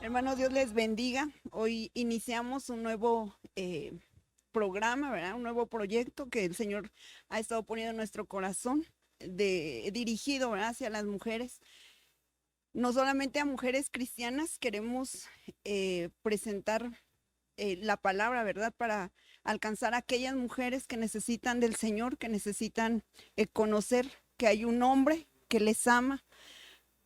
Hermanos, Dios les bendiga. Hoy iniciamos un nuevo programa, ¿verdad? Un nuevo proyecto que el Señor ha estado poniendo en nuestro corazón, dirigido, ¿verdad?, hacia las mujeres. No solamente a mujeres cristianas, queremos presentar la palabra, ¿verdad?, para alcanzar a aquellas mujeres que necesitan del Señor, que necesitan conocer que hay un hombre que les ama,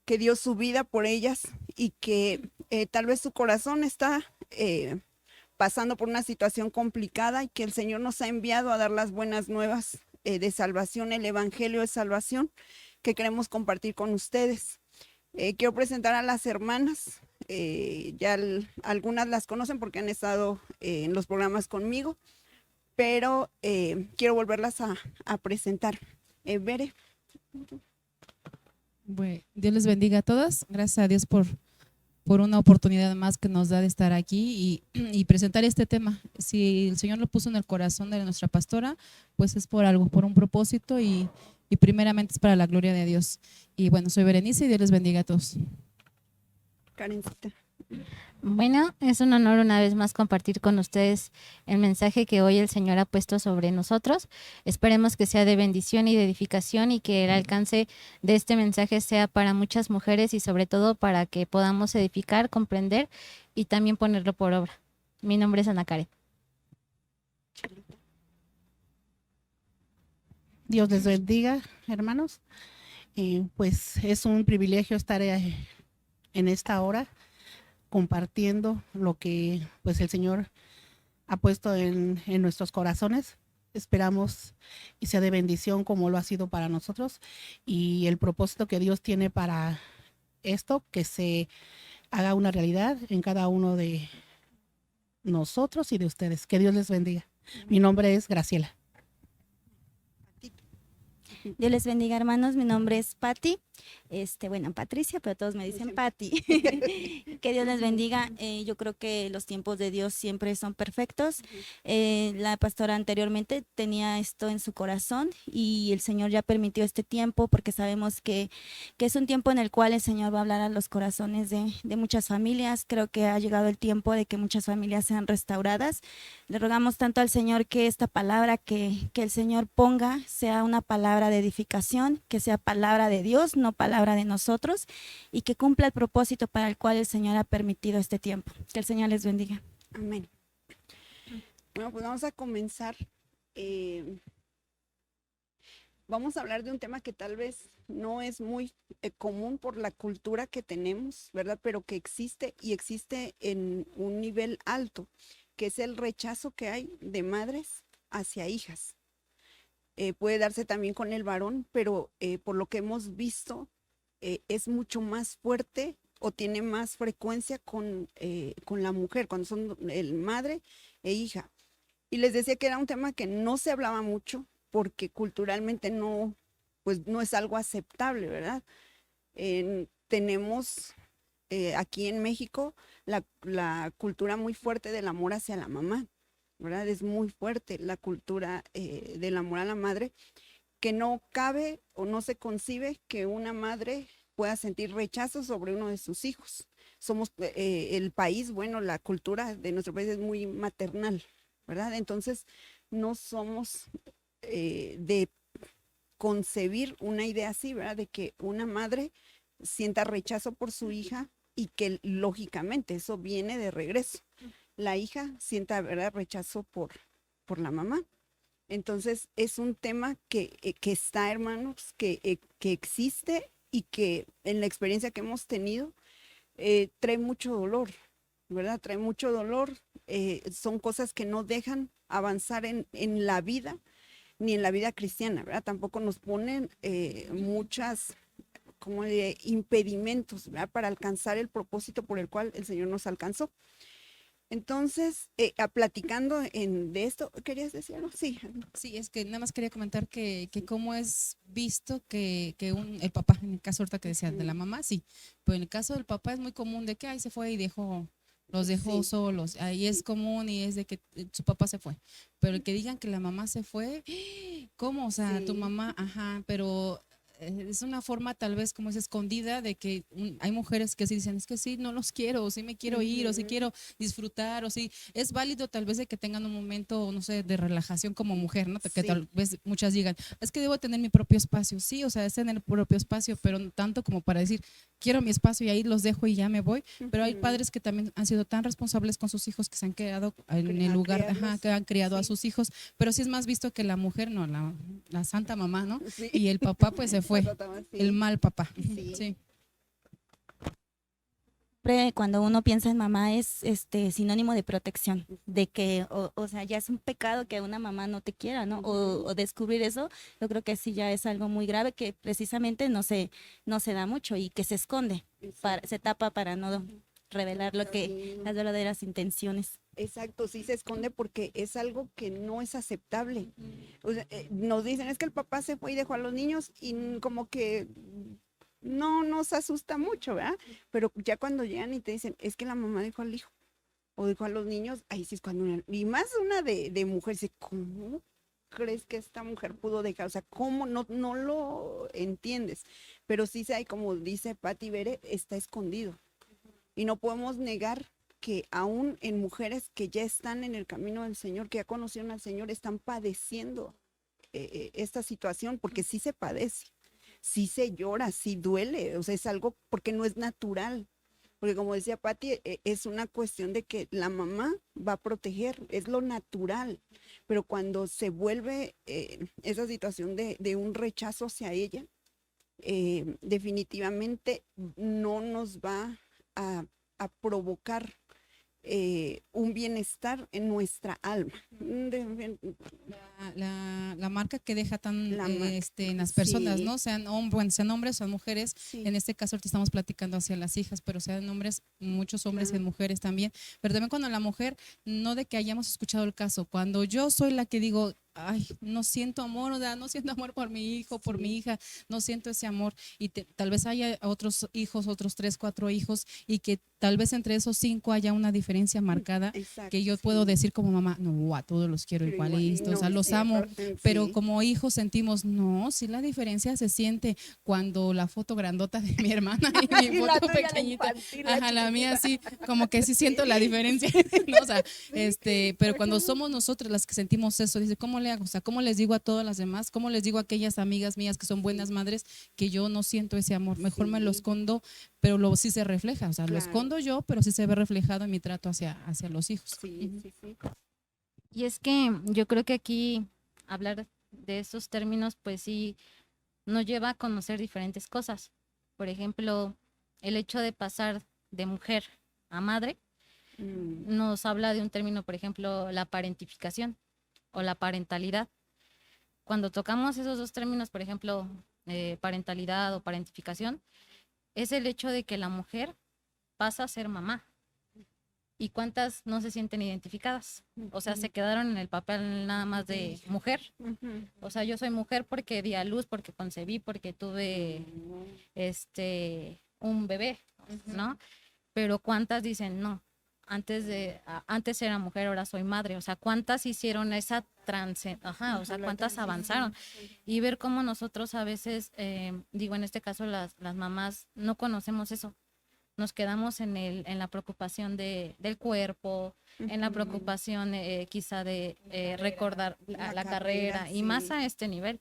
que dio su vida por ellas y que tal vez su corazón está pasando por una situación complicada y que el Señor nos ha enviado a dar las buenas nuevas de salvación, el evangelio de salvación que queremos compartir con ustedes. Quiero presentar a las hermanas, algunas las conocen porque han estado en los programas conmigo, pero quiero volverlas a presentar. Bere. Bueno, Dios les bendiga a todas. Gracias a Dios por una oportunidad más que nos da de estar aquí y presentar este tema. Si el Señor lo puso en el corazón de nuestra pastora, pues es por algo, por un propósito y primeramente es para la gloria de Dios. Y bueno, soy Berenice y Dios les bendiga a todos. Karencita. Bueno, es un honor una vez más compartir con ustedes el mensaje que hoy el Señor ha puesto sobre nosotros. Esperemos que sea de bendición y de edificación y que el alcance de este mensaje sea para muchas mujeres y sobre todo para que podamos edificar, comprender y también ponerlo por obra. Mi nombre es Ana Karen. Dios les bendiga, hermanos. Pues es un privilegio estar en esta hora compartiendo lo que pues el Señor ha puesto en nuestros corazones. Esperamos y sea de bendición como lo ha sido para nosotros y el propósito que Dios tiene para esto, que se haga una realidad en cada uno de nosotros y de ustedes. Que Dios les bendiga. Mi nombre es Graciela. Dios les bendiga, hermanos. Mi nombre es Patti. Bueno, Patricia, pero todos me dicen Patti. Que Dios les bendiga. Yo creo que los tiempos de Dios siempre son perfectos. La pastora anteriormente tenía esto en su corazón y el Señor ya permitió este tiempo porque sabemos que es un tiempo en el cual el Señor va a hablar a los corazones de muchas familias. Creo que ha llegado el tiempo de que muchas familias sean restauradas. Le rogamos tanto al Señor que esta palabra que el Señor ponga sea una palabra de edificación, que sea palabra de Dios, no palabra de nosotros, y que cumpla el propósito para el cual el Señor ha permitido este tiempo. Que el Señor les bendiga. Amén. Bueno, pues vamos a comenzar. Vamos a hablar de un tema que tal vez no es muy común por la cultura que tenemos, ¿verdad? Pero que existe y existe en un nivel alto, que es el rechazo que hay de madres hacia hijas. Puede darse también con el varón, pero por lo que hemos visto, es mucho más fuerte o tiene más frecuencia con la mujer, cuando son madre e hija. Y les decía que era un tema que no se hablaba mucho porque culturalmente no, pues no es algo aceptable, ¿verdad? Tenemos aquí en México la cultura muy fuerte del amor hacia la mamá, ¿verdad? Es muy fuerte la cultura del amor a la madre, que no cabe o no se concibe que una madre pueda sentir rechazo sobre uno de sus hijos. Somos el país, bueno, la cultura de nuestro país es muy maternal, ¿verdad? Entonces, no somos de concebir una idea así, ¿verdad? De que una madre sienta rechazo por su hija y que lógicamente eso viene de regreso. La hija sienta, ¿verdad?, rechazo por la mamá. Entonces, es un tema que está, hermanos, que existe y que en la experiencia que hemos tenido trae mucho dolor, ¿verdad? Trae mucho dolor. Son cosas que no dejan avanzar en la vida, ni en la vida cristiana, ¿verdad? Tampoco nos ponen muchas como impedimentos, ¿verdad?, para alcanzar el propósito por el cual el Señor nos alcanzó. Entonces, platicando de esto, ¿querías decir algo? Sí. Sí, es que nada más quería comentar que cómo es visto que el papá, en el caso ahorita que decían de la mamá, sí, pero en el caso del papá es muy común de que ahí se fue y los dejó Sí. solos, ahí es común y es de que su papá se fue, pero el que digan que la mamá se fue, ¿cómo? O sea, Sí. tu mamá, ajá, pero es una forma tal vez como es escondida de que hay mujeres que sí dicen, es que sí, no los quiero, o sí me quiero ir, o sí quiero disfrutar, o sí, es válido tal vez de que tengan un momento, no sé, de relajación como mujer, ¿no? Que Sí. tal vez muchas digan, es que debo tener mi propio espacio, sí, o sea, es tener el propio espacio, pero no tanto como para decir, quiero mi espacio y ahí los dejo y ya me voy, pero hay Ujú. padres que también han sido tan responsables con sus hijos que se han quedado en el A lugar, criarlos. que han criado a Sí. sus hijos, pero sí es más visto que la mujer, no, la santa mamá, ¿no? Sí. Y el papá pues se fue, Sí. el mal papá. Sí. Sí. Siempre cuando uno piensa en mamá es sinónimo de protección, de que, o sea, ya es un pecado que una mamá no te quiera, ¿no? O descubrir eso, yo creo que sí ya es algo muy grave que precisamente no se da mucho y que se esconde, se tapa para no revelar lo que, las verdaderas intenciones. Exacto, sí se esconde porque es algo que no es aceptable. O sea, nos dicen, es que el papá se fue y dejó a los niños y como que no nos asusta mucho, ¿verdad? Pero ya cuando llegan y te dicen, es que la mamá dejó al hijo o dejó a los niños, ahí sí es cuando y más una de mujer, dice, ¿cómo crees que esta mujer pudo dejar? O sea, ¿cómo? No lo entiendes. Pero sí se hay, como dice Patti Bere, está escondido. Y no podemos negar que aún en mujeres que ya están en el camino del Señor, que ya conocieron al Señor, están padeciendo esta situación, porque sí se padece, sí se llora, sí duele, o sea, es algo porque no es natural. Porque como decía Patti, es una cuestión de que la mamá va a proteger, es lo natural, pero cuando se vuelve esa situación de un rechazo hacia ella, definitivamente no nos va a, a provocar un bienestar en nuestra alma. La marca que deja tan La marca, en las personas, sí. ¿no? Sean hombres o mujeres, Sí. en este caso ahorita estamos platicando hacia las hijas, pero sean hombres, muchos hombres y Claro. mujeres también, pero también cuando la mujer, no de que hayamos escuchado el caso, cuando yo soy la que digo, ay, no siento amor, o sea, no siento amor por mi hijo, por mi hija, no siento ese amor, y tal vez haya otros hijos, otros 3, 4 hijos, y que tal vez entre esos 5 haya una diferencia marcada, Exacto, que yo sí. puedo decir como mamá, no, a todos los quiero Pero igual, igualitos, o sea, no, los sí, amo, sí. pero como hijos sentimos, no, sí la diferencia se siente cuando la foto grandota de mi hermana y mi Y la foto tuya, la pequeñita, infantil, la ajá, la mía chiquitita. sí, como que sí siento la diferencia, ¿no? O sea, pero cuando somos nosotras las que sentimos eso, dice, ¿cómo le hago? O sea, ¿cómo les digo a todas las demás? ¿Cómo les digo a aquellas amigas mías que son buenas madres que yo no siento ese amor? Mejor me lo Sí. escondo, pero sí se refleja, o sea, lo Claro. escondo yo, pero sí se ve reflejado en mi trato hacia los hijos. Sí, Ujú. sí. Y es que yo creo que aquí hablar de estos términos, pues sí, nos lleva a conocer diferentes cosas. Por ejemplo, el hecho de pasar de mujer a madre nos habla de un término, por ejemplo, la parentificación o la parentalidad. Cuando tocamos esos dos términos, por ejemplo, parentalidad o parentificación, es el hecho de que la mujer pasa a ser mamá. ¿Y cuántas no se sienten identificadas? O sea, se quedaron en el papel nada más de mujer. O sea, yo soy mujer porque di a luz, porque concebí, porque tuve un bebé, ¿no? Pero cuántas dicen, no, antes era mujer, ahora soy madre. O sea, cuántas hicieron esa o sea, cuántas avanzaron. Y ver cómo nosotros a veces, digo, en este caso las mamás no conocemos eso. Nos quedamos en la preocupación del cuerpo, en la preocupación quizá de recordar la carrera, y más sí. a este nivel,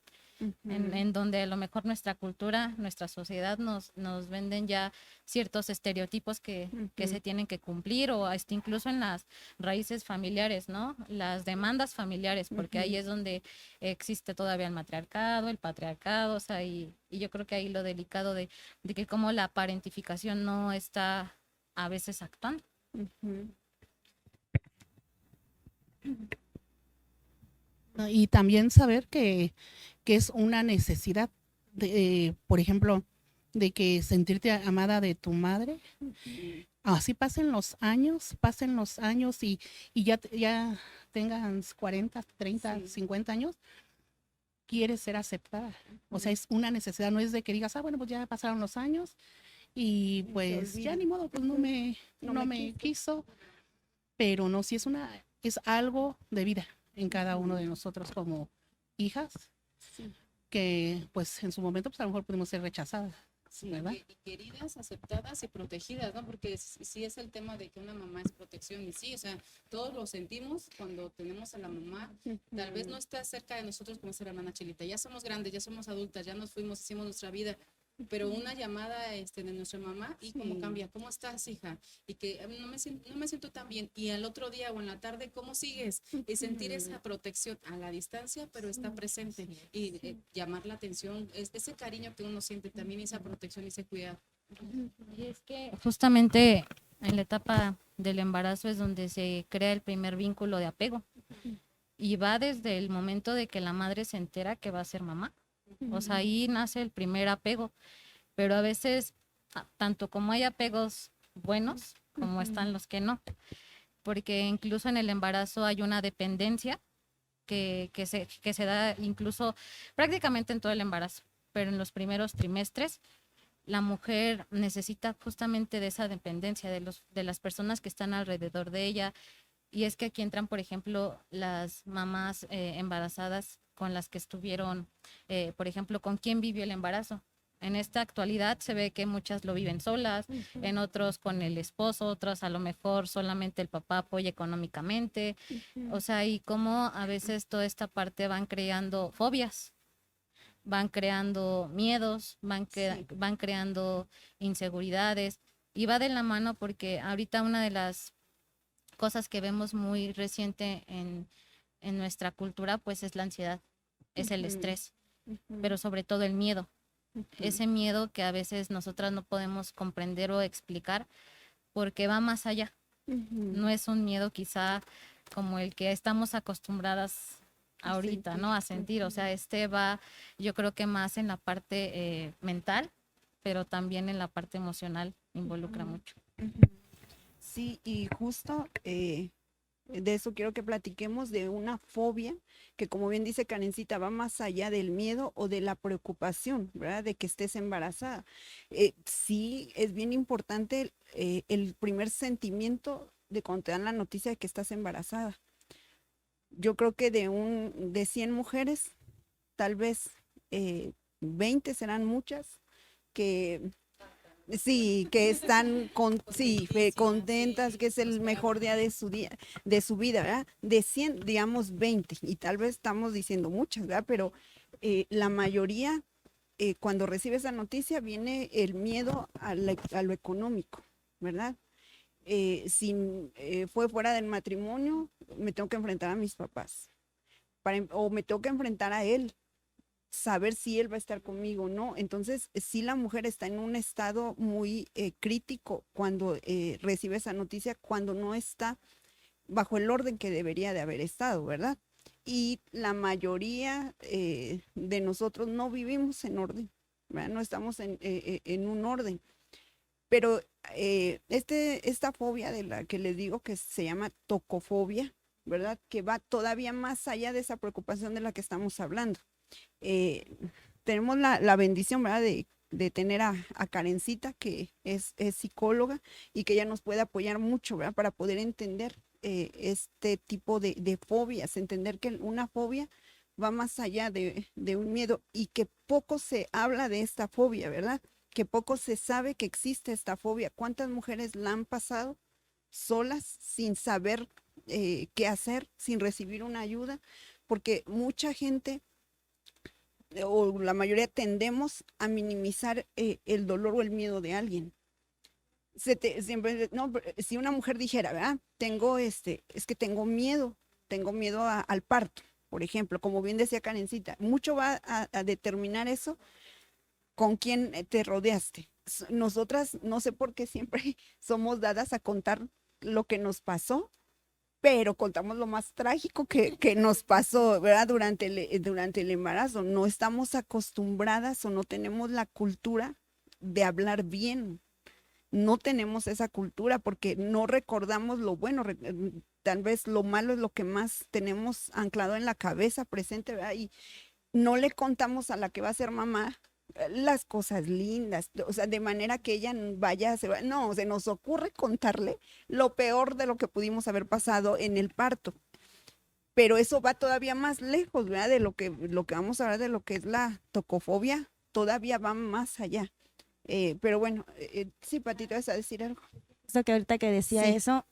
en donde a lo mejor nuestra cultura, nuestra sociedad nos venden ya ciertos estereotipos que se tienen que cumplir, o hasta incluso en las raíces familiares, ¿no? Las demandas familiares, porque ahí es donde existe todavía el matriarcado, el patriarcado, o sea, y yo creo que ahí lo delicado de que como la parentificación no está a veces actuando. Y también saber que es una necesidad, por ejemplo, de que sentirte amada de tu madre. Así pasen los años y ya tengan 40, 30, Sí. 50 años, quieres ser aceptada. O sea, es una necesidad, no es de que digas, bueno, pues ya pasaron los años y pues ya ni modo, pues no me quiso. Pero no, sí es algo de vida en cada uno de nosotros como hijas. Sí. que pues en su momento pues a lo mejor pudimos ser rechazadas, Sí, ¿verdad? y queridas, aceptadas y protegidas, ¿no? Porque sí es el tema de que una mamá es protección y sí, o sea, todos lo sentimos cuando tenemos a la mamá. Tal vez no está cerca de nosotros como esa hermana Chelita. Ya somos grandes, ya somos adultas, ya nos fuimos, hicimos nuestra vida. Pero una llamada de nuestra mamá y cómo cambia, ¿cómo estás, hija? Y que no me siento tan bien. Y al otro día o en la tarde, ¿cómo sigues? Y sentir esa protección a la distancia, pero está presente. Y llamar la atención, ese cariño que uno siente también, esa protección y ese cuidado. Y es que justamente en la etapa del embarazo es donde se crea el primer vínculo de apego. Y va desde el momento de que la madre se entera que va a ser mamá. O sea, ahí nace el primer apego. Pero a veces, tanto como hay apegos buenos, como están los que no. Porque incluso en el embarazo hay una dependencia que se da incluso prácticamente en todo el embarazo. Pero en los primeros trimestres la mujer necesita justamente de esa dependencia de las personas que están alrededor de ella. Y es que aquí entran, por ejemplo, las mamás embarazadas con las que estuvieron, por ejemplo, con quién vivió el embarazo. En esta actualidad se ve que muchas lo viven solas, en otros con el esposo, otras a lo mejor solamente el papá apoya económicamente. O sea, y cómo a veces toda esta parte van creando fobias, van creando miedos, van creando inseguridades. Y va de la mano porque ahorita una de las cosas que vemos muy reciente en nuestra cultura, pues es la ansiedad, es el estrés, pero sobre todo el miedo. Ese miedo que a veces nosotras no podemos comprender o explicar porque va más allá. No es un miedo quizá como el que estamos acostumbradas ahorita, ¿no? A sentir. O sea, va, yo creo que más en la parte mental, pero también en la parte emocional involucra mucho. Sí, y justo de eso quiero que platiquemos, de una fobia que, como bien dice Karencita, va más allá del miedo o de la preocupación, ¿verdad? De que estés embarazada. Sí, es bien importante el primer sentimiento de cuando te dan la noticia de que estás embarazada. Yo creo que de 100 mujeres, tal vez 20 serán muchas que sí, que están contentas, que es el mejor día de su vida, ¿verdad? De 100, digamos 20, y tal vez estamos diciendo muchas, ¿verdad? Pero la mayoría, cuando recibe esa noticia, viene el miedo a lo económico, ¿verdad? Si fue fuera del matrimonio, me tengo que enfrentar a mis papás, o me tengo que enfrentar a él, saber si él va a estar conmigo o no. Entonces, sí, la mujer está en un estado muy crítico cuando recibe esa noticia, cuando no está bajo el orden que debería de haber estado, ¿verdad? Y la mayoría de nosotros no vivimos en orden, ¿verdad? No estamos en un orden. Pero esta fobia de la que les digo que se llama tocofobia, ¿verdad? Que va todavía más allá de esa preocupación de la que estamos hablando. Tenemos la bendición, ¿verdad? De tener a Karencita, que es psicóloga y que ella nos puede apoyar mucho, ¿verdad? Para poder entender este tipo de fobias, entender que una fobia va más allá de un miedo y que poco se habla de esta fobia, ¿verdad? Que poco se sabe que existe esta fobia. ¿Cuántas mujeres la han pasado solas, sin saber qué hacer, sin recibir una ayuda? Porque mucha gente, o la mayoría, tendemos a minimizar el dolor o el miedo de alguien. Siempre, no, si una mujer dijera, ¿verdad? Es que tengo miedo al parto, por ejemplo, como bien decía Karencita, mucho va a determinar eso con quién te rodeaste. Nosotras, no sé por qué siempre somos dadas a contar lo que nos pasó, pero contamos lo más trágico que nos pasó, ¿verdad? Durante el embarazo. No estamos acostumbradas o no tenemos la cultura de hablar bien. No tenemos esa cultura porque no recordamos lo bueno. Tal vez lo malo es lo que más tenemos anclado en la cabeza, presente, ¿verdad? Y no le contamos a la que va a ser mamá las cosas lindas, o sea, de manera que ella vaya, no, se nos ocurre contarle lo peor de lo que pudimos haber pasado en el parto. pero eso va todavía más lejos, ¿verdad? De lo que vamos a hablar de lo que es la tocofobia, todavía va más allá. Pero bueno, sí, Patito, ¿vas a decir algo? Eso que ahorita que decía Sí. eso,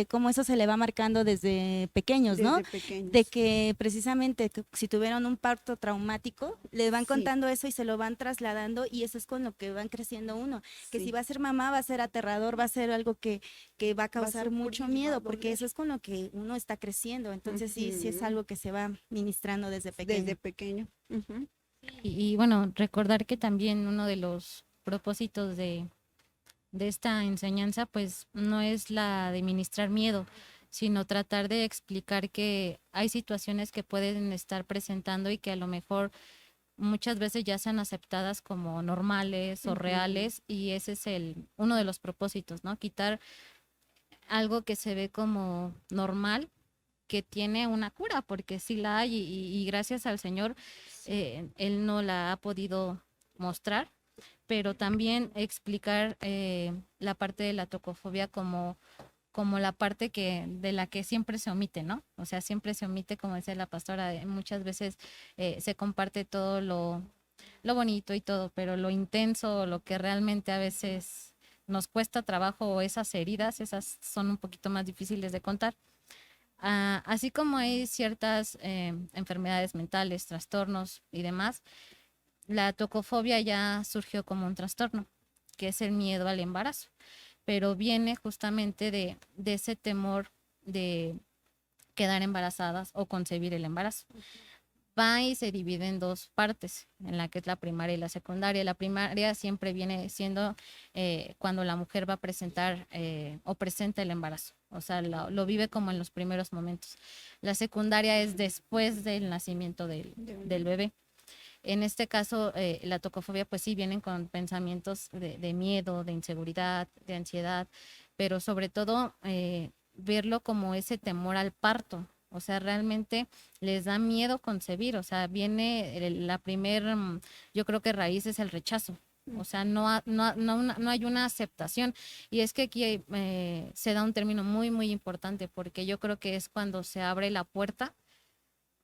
cómo eso se le va marcando desde pequeños, ¿no? Desde pequeños. De que precisamente si tuvieron un parto traumático, le van Sí. contando eso y se lo van trasladando y eso es con lo que van creciendo uno. Que Sí. si va a ser mamá, va a ser aterrador, va a ser algo que va a causar ser mucho horrible, va a miedo, porque doler. eso es con lo que uno está creciendo. Entonces sí es Ujú. algo que se va ministrando desde pequeño. Desde pequeño. Ujú. Y bueno, recordar que también uno de los propósitos de esta enseñanza, pues no es la de ministrar miedo, sino tratar de explicar que hay situaciones que pueden estar presentando y que a lo mejor muchas veces ya sean aceptadas como normales o Ujú. reales, y ese es uno de los propósitos, ¿no? Quitar algo que se ve como normal, que tiene una cura, porque sí la hay y gracias al Señor Él no la ha podido mostrar, pero también explicar la parte de la tocofobia como la parte de la que siempre se omite, ¿no? O sea, siempre se omite, como decía la pastora, muchas veces se comparte todo lo bonito y todo, pero lo intenso, lo que realmente a veces nos cuesta trabajo, o esas heridas, esas son un poquito más difíciles de contar. Así como hay ciertas enfermedades mentales, trastornos y demás, la tocofobia ya surgió como un trastorno, que es el miedo al embarazo, pero viene justamente de ese temor de quedar embarazadas o concebir el embarazo. Va y se divide en dos partes, en la que es la primaria y la secundaria. La primaria siempre viene siendo cuando la mujer va a presentar o presenta el embarazo, o sea, lo vive como en los primeros momentos. La secundaria es después del nacimiento del bebé. En este caso, la tocofobia, pues sí, vienen con pensamientos de miedo, de inseguridad, de ansiedad, pero sobre todo verlo como ese temor al parto. O sea, realmente les da miedo concebir. O sea, viene la primer, yo creo que raíz es el rechazo. O sea, no hay una aceptación. Y es que aquí se da un término muy, muy importante, porque yo creo que es cuando se abre la puerta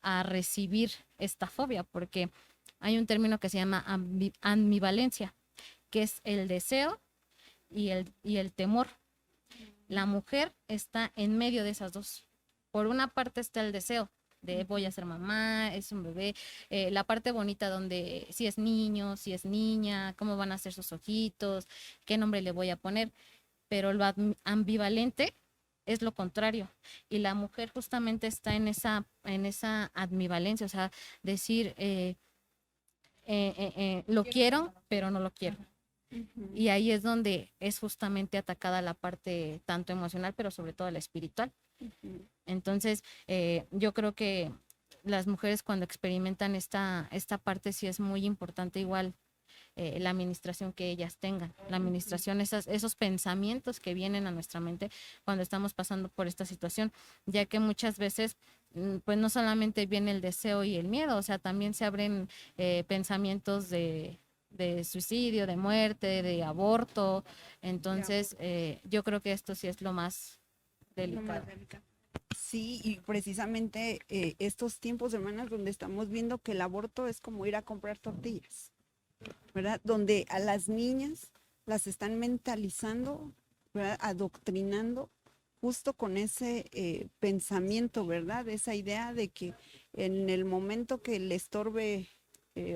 a recibir esta fobia, porque hay un término que se llama ambivalencia, que es el deseo y el temor. La mujer está en medio de esas dos. Por una parte está el deseo de voy a ser mamá, es un bebé, la parte bonita donde si es niño, si es niña, cómo van a ser sus ojitos, qué nombre le voy a poner, pero lo ambivalente es lo contrario. Y la mujer justamente está en esa ambivalencia, o sea, decir, lo quiero, pero no lo quiero. Ujú. Y ahí es donde es justamente atacada la parte tanto emocional, pero sobre todo la espiritual. Ujú. Entonces, yo creo que las mujeres cuando experimentan esta parte sí es muy importante igual la administración que ellas tengan, la administración, esos pensamientos que vienen a nuestra mente cuando estamos pasando por esta situación, ya que muchas veces pues no solamente viene el deseo y el miedo, o sea, también se abren pensamientos de suicidio, de muerte, de aborto. Entonces, yo creo que esto sí es lo más Lo más delicado. delicado. Sí, y precisamente estos tiempos, hermanas, donde estamos viendo que el aborto es como ir a comprar tortillas, ¿verdad? Donde a las niñas las están mentalizando, ¿verdad? Adoctrinando justo con ese pensamiento, ¿verdad? Esa idea de que en el momento que le estorbe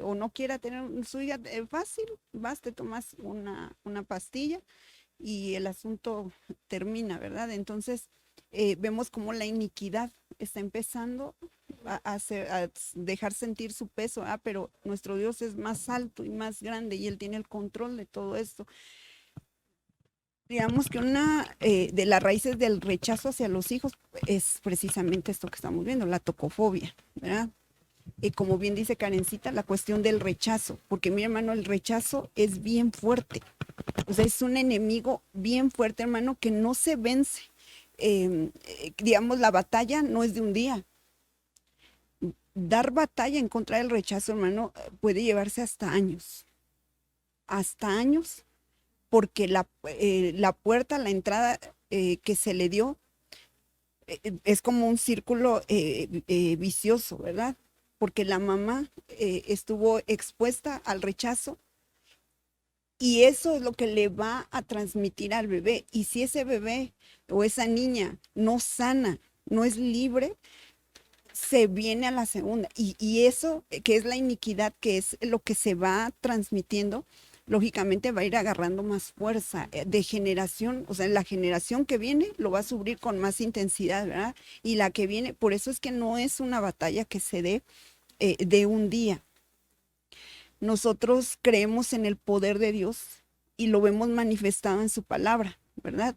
o no quiera tener su hija, fácil, vas, te tomas una pastilla y el asunto termina, ¿verdad? Entonces, vemos como la iniquidad está empezando a dejar sentir su peso, pero nuestro Dios es más alto y más grande y Él tiene el control de todo esto. Digamos que una de las raíces del rechazo hacia los hijos es precisamente esto que estamos viendo, la tocofobia, ¿verdad? Como bien dice Karencita, la cuestión del rechazo, porque mi hermano, el rechazo es bien fuerte, o sea, es un enemigo bien fuerte, hermano, que no se vence. Digamos, la batalla no es de un día. Dar batalla en contra del rechazo, hermano, puede llevarse hasta años, porque la puerta, la entrada que se le dio es como un círculo vicioso, ¿verdad? Porque la mamá estuvo expuesta al rechazo y eso es lo que le va a transmitir al bebé. Y si ese bebé o esa niña no sana, no es libre, se viene a la segunda. Y eso, que es la iniquidad, que es lo que se va transmitiendo, lógicamente va a ir agarrando más fuerza de generación, o sea, la generación que viene lo va a sufrir con más intensidad, ¿verdad? Y la que viene, por eso es que no es una batalla que se dé de un día. Nosotros creemos en el poder de Dios y lo vemos manifestado en su palabra, ¿verdad?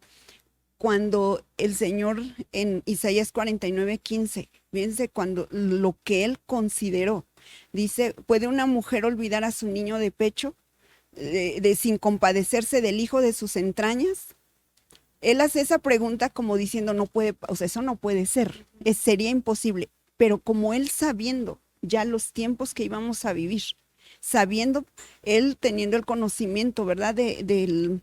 Cuando el Señor en Isaías 49:15, fíjense cuando lo que él consideró, dice, ¿puede una mujer olvidar a su niño de pecho sin compadecerse del hijo de sus entrañas? Él hace esa pregunta como diciendo, no puede, o sea, eso no puede ser, sería imposible, pero como él sabiendo ya los tiempos que íbamos a vivir, sabiendo, él teniendo el conocimiento, ¿verdad? Del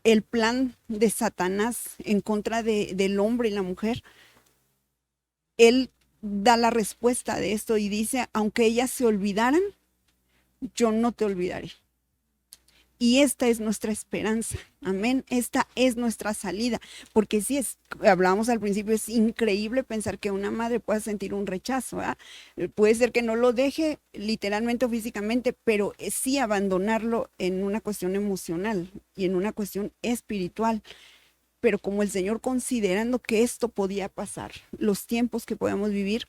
el plan de Satanás en contra del hombre y la mujer, él da la respuesta de esto y dice, aunque ellas se olvidaran, yo no te olvidaré. Y esta es nuestra esperanza, amén, esta es nuestra salida, porque sí, hablábamos al principio, es increíble pensar que una madre pueda sentir un rechazo, ¿verdad? Puede ser que no lo deje literalmente o físicamente, pero sí abandonarlo en una cuestión emocional y en una cuestión espiritual. Pero como el Señor, considerando que esto podía pasar, los tiempos que podemos vivir,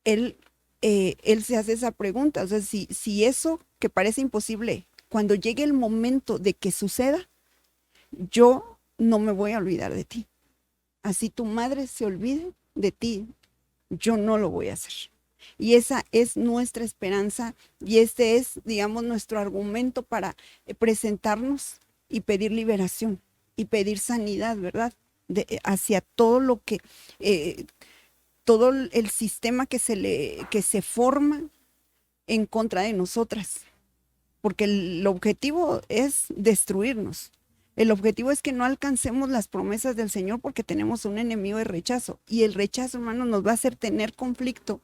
Él se hace esa pregunta, o sea, si eso que parece imposible, cuando llegue el momento de que suceda, yo no me voy a olvidar de ti. Así tu madre se olvide de ti, yo no lo voy a hacer. Y esa es nuestra esperanza y este es, digamos, nuestro argumento para presentarnos y pedir liberación y pedir sanidad, ¿verdad? Hacia todo lo que, todo el sistema que se forma en contra de nosotras. Porque el objetivo es destruirnos. El objetivo es que no alcancemos las promesas del Señor porque tenemos un enemigo de rechazo. Y el rechazo, hermano, nos va a hacer tener conflicto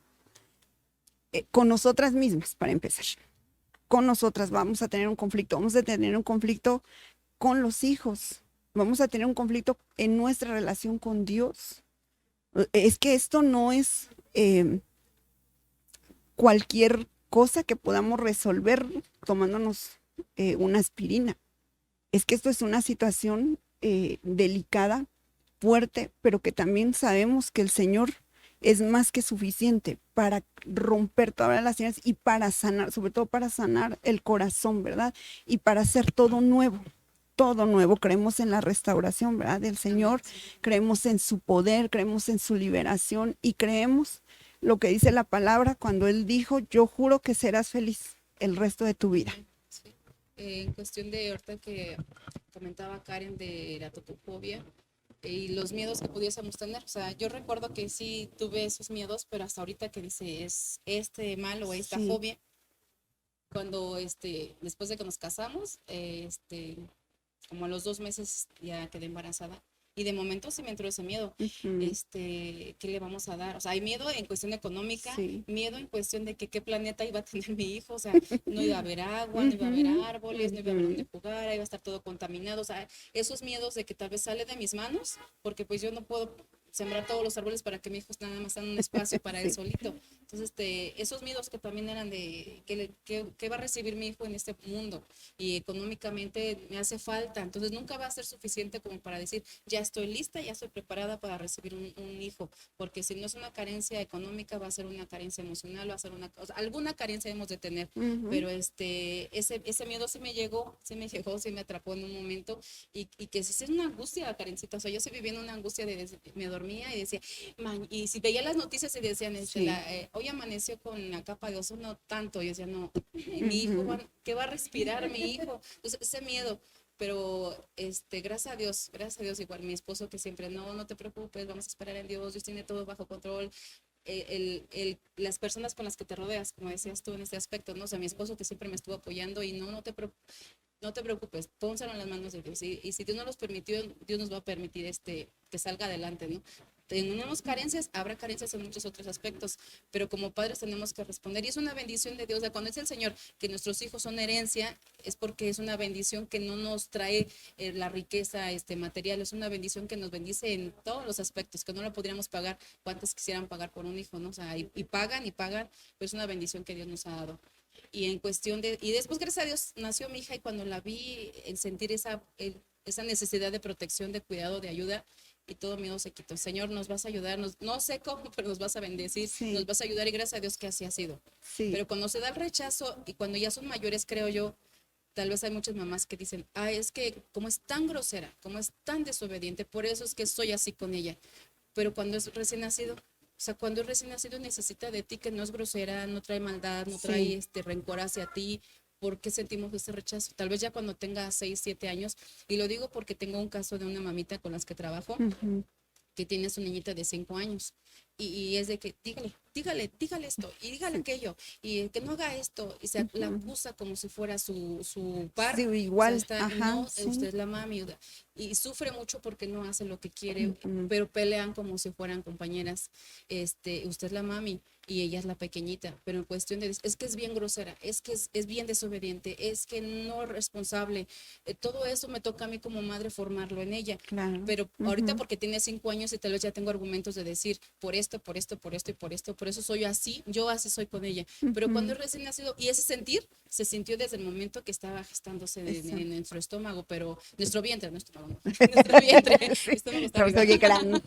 con nosotras mismas, para empezar. Con nosotras vamos a tener un conflicto. Vamos a tener un conflicto con los hijos. Vamos a tener un conflicto en nuestra relación con Dios. Es que esto no es cualquier cosa que podamos resolver tomándonos una aspirina. Es que esto es una situación delicada, fuerte, pero que también sabemos que el Señor es más que suficiente para romper todas las heridas y para sanar, sobre todo para sanar el corazón, ¿verdad? Y para hacer todo nuevo. Todo nuevo, creemos en la restauración, ¿verdad? Del Señor, creemos en su poder, creemos en su liberación y creemos lo que dice la palabra cuando Él dijo, yo juro que serás feliz el resto de tu vida. Sí. En cuestión de ahorita que comentaba Karen de la totofobia y los miedos que pudiésemos tener, o sea, yo recuerdo que sí tuve esos miedos, pero hasta ahorita que dice es mal o esta fobia, cuando después de que nos casamos, como a los 2 meses ya quedé embarazada y de momento sí me entró ese miedo. ¿Qué le vamos a dar? O sea, hay miedo en cuestión económica, miedo en cuestión de que qué planeta iba a tener mi hijo, o sea, no iba a haber agua, no iba a haber árboles, no iba a haber donde jugar, iba a estar todo contaminado, o sea, esos miedos de que tal vez sale de mis manos, porque pues yo no puedo sembrar todos los árboles para que mi hijo nada más tenga un espacio para él solito. Entonces, esos miedos que también eran de ¿qué va a recibir mi hijo en este mundo? Y económicamente me hace falta. Entonces, nunca va a ser suficiente como para decir, ya estoy lista, ya estoy preparada para recibir un hijo. Porque si no es una carencia económica, va a ser una carencia emocional, va a ser alguna carencia debemos de tener. Pero ese miedo sí me llegó, sí me atrapó en un momento. Y que sí es una angustia, Karencita. O sea, yo sí viví en una angustia me dormía y decía, y si veía las noticias y decían, hoy amaneció con la capa de ozono tanto, y yo decía, no, mi hijo, ¿qué va a respirar mi hijo? Entonces, ese miedo, pero gracias a Dios, igual mi esposo que siempre, no te preocupes, vamos a esperar en Dios tiene todo bajo control. Las personas con las que te rodeas, como decías tú en este aspecto, ¿no? O sea, mi esposo que siempre me estuvo apoyando y no te preocupes, pónselo en las manos de Dios. Y si Dios no los permitió, Dios nos va a permitir que salga adelante, ¿no? tenemos carencias, habrá carencias en muchos otros aspectos, pero como padres tenemos que responder. Y es una bendición de Dios. Cuando dice el Señor que nuestros hijos son herencia, es porque es una bendición que no nos trae la riqueza material, es una bendición que nos bendice en todos los aspectos, que no lo podríamos pagar. ¿Cuántos quisieran pagar por un hijo, no? O sea, y pagan, pues es una bendición que Dios nos ha dado. Y en cuestión y después, gracias a Dios, nació mi hija, y cuando la vi, el sentir esa necesidad de protección, de cuidado, de ayuda, y todo miedo se quitó. Señor, nos vas a ayudar, no sé cómo, pero nos vas a bendecir, Sí. nos vas a ayudar, y gracias a Dios que así ha sido. Sí. Pero cuando se da el rechazo y cuando ya son mayores, creo yo, tal vez hay muchas mamás que dicen, es que como es tan grosera, como es tan desobediente, por eso es que soy así con ella. Pero cuando es recién nacido, o sea, cuando es recién nacido necesita de ti, que no es grosera, no trae maldad, no trae rencor hacia ti. ¿Por qué sentimos ese rechazo? Tal vez ya cuando tenga 6, 7 años, y lo digo porque tengo un caso de una mamita con las que trabajo, que tiene su niñita de 5 años, y es de que dígale esto, y dígale aquello, y que no haga esto, y se la acusa como si fuera su par. Sí, igual, O sea, ajá, usted es la mami, y sufre mucho porque no hace lo que quiere, pero pelean como si fueran compañeras. Usted es la mami y ella es la pequeñita, pero en cuestión de, es que es bien grosera, es que es bien desobediente, es que no es responsable. Todo eso me toca a mí como madre formarlo en ella. Claro. Pero ahorita, porque tiene 5 años, y tal vez ya tengo argumentos de decir, por esto, por eso soy así, yo así soy con ella. Pero cuando es recién nacido, y ese sentir se sintió desde el momento que estaba gestándose en nuestro estómago, pero nuestro vientre, nuestro vientre, estómago está arriba. Oye, gran.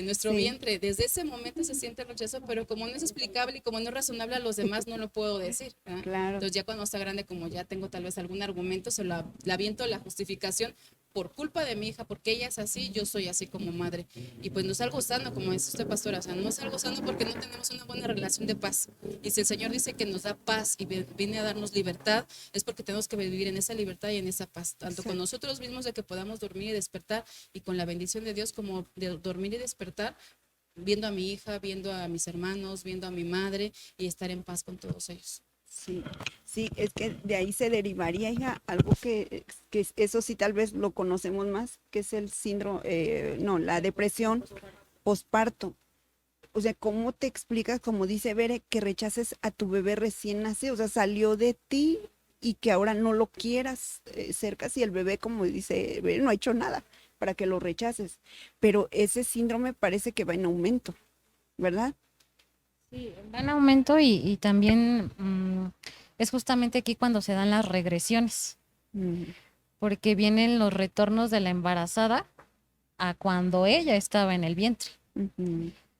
Nuestro vientre, desde ese momento se siente el rechazo, pero como no es explicable y como no es razonable a los demás, no lo puedo decir, ¿verdad? Claro. Entonces ya cuando está grande, como ya tengo tal vez algún argumento, se la aviento la justificación: por culpa de mi hija, porque ella es así, yo soy así como madre. Y pues no es algo sano, como dice usted, pastora, o sea, no es algo sano porque no tenemos una buena relación de paz. Y si el Señor dice que nos da paz y viene a darnos libertad, es porque tenemos que vivir en esa libertad y en esa paz, tanto con nosotros mismos, de que podamos dormir y despertar, y con la bendición de Dios, como de dormir y despertar, viendo a mi hija, viendo a mis hermanos, viendo a mi madre, y estar en paz con todos ellos. Sí, es que de ahí se derivaría, hija, algo que eso sí tal vez lo conocemos más, que es el síndrome, la depresión posparto. O sea, ¿cómo te explicas, como dice Bere, que rechaces a tu bebé recién nacido? O sea, salió de ti y que ahora no lo quieras cerca, si el bebé, como dice Bere, no ha hecho nada para que lo rechaces. Pero ese síndrome parece que va en aumento, ¿verdad? Sí, va en aumento, y también es justamente aquí cuando se dan las regresiones, porque vienen los retornos de la embarazada a cuando ella estaba en el vientre.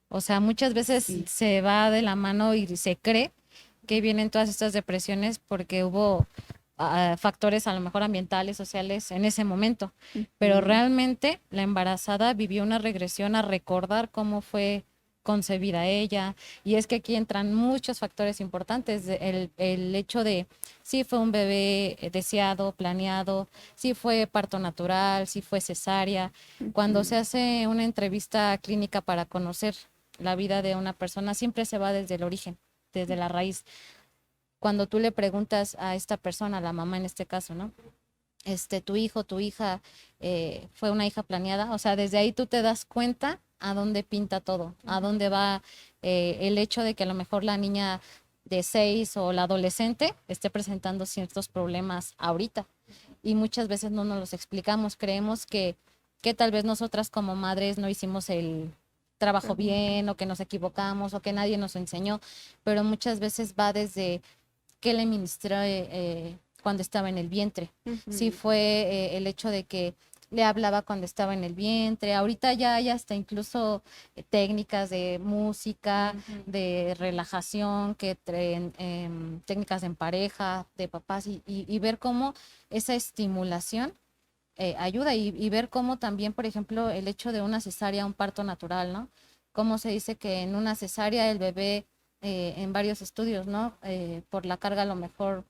O sea, muchas veces se va de la mano y se cree que vienen todas estas depresiones porque hubo factores a lo mejor ambientales, sociales en ese momento, pero realmente la embarazada vivió una regresión a recordar cómo fue concebida ella. Y es que aquí entran muchos factores importantes: el hecho de si fue un bebé deseado, planeado, si fue parto natural, si fue cesárea. Cuando se hace una entrevista clínica para conocer la vida de una persona, siempre se va desde el origen, desde la raíz. Cuando tú le preguntas a esta persona, a la mamá en este caso, ¿no? Tu hijo, tu hija, fue una hija planeada. O sea, desde ahí tú te das cuenta a dónde pinta todo, a dónde va el hecho de que a lo mejor la niña de 6 o la adolescente esté presentando ciertos problemas ahorita. Y muchas veces no nos los explicamos. Creemos que tal vez nosotras como madres no hicimos el trabajo bien, o que nos equivocamos, o que nadie nos enseñó, pero muchas veces va desde qué le ministró cuando estaba en el vientre. Sí fue el hecho de que le hablaba cuando estaba en el vientre. Ahorita ya hay hasta incluso técnicas de música, de relajación, técnicas en pareja, de papás, y ver cómo esa estimulación ayuda, y ver cómo también, por ejemplo, el hecho de una cesárea, un parto natural, ¿no? Cómo se dice que en una cesárea el bebé, en varios estudios, ¿no? Por la carga, a lo mejor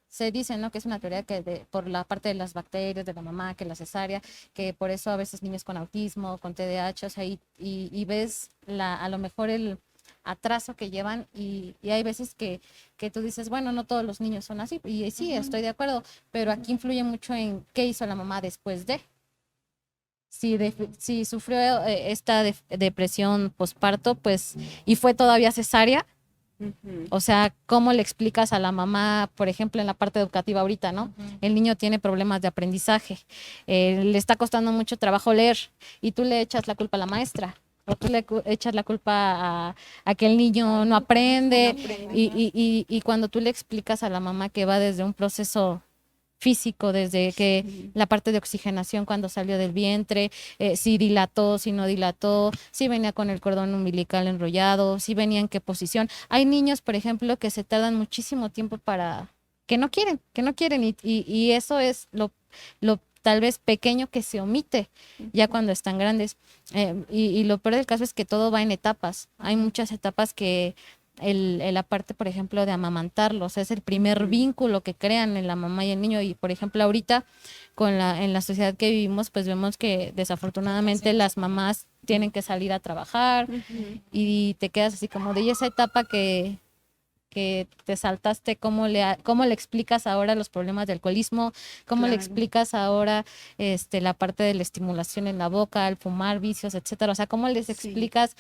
se dice, ¿no? Que es una teoría que por la parte de las bacterias de la mamá, que la cesárea, que por eso a veces niños con autismo, con TDAH, o sea, y ves a lo mejor el atraso que llevan, y hay veces que tú dices, bueno, no todos los niños son así, y sí, estoy de acuerdo, pero aquí influye mucho en qué hizo la mamá después de. si sufrió esta depresión posparto, pues, y fue todavía cesárea, o sea, ¿cómo le explicas a la mamá, por ejemplo, en la parte educativa ahorita, ¿no? El niño tiene problemas de aprendizaje, le está costando mucho trabajo leer y tú le echas la culpa a la maestra. O tú le echas la culpa a que el niño no aprende, y cuando tú le explicas a la mamá que va desde un proceso físico, desde que la parte de oxigenación cuando salió del vientre, si dilató, si no dilató, si venía con el cordón umbilical enrollado, si venía en qué posición. Hay niños, por ejemplo, que se tardan muchísimo tiempo que no quieren, y eso es lo tal vez pequeño que se omite ya cuando están grandes. Y lo peor del caso es que todo va en etapas. Hay muchas etapas que la parte, por ejemplo, de amamantarlos es el primer vínculo que crean en la mamá y el niño. Y, por ejemplo, ahorita en la sociedad que vivimos, pues vemos que desafortunadamente las mamás tienen que salir a trabajar y te quedas así como de esa etapa que te saltaste. ¿Cómo le explicas ahora los problemas de alcoholismo? ¿Cómo le explicas ahora la parte de la estimulación en la boca, el fumar, vicios, etcétera? O sea, ¿cómo les explicas,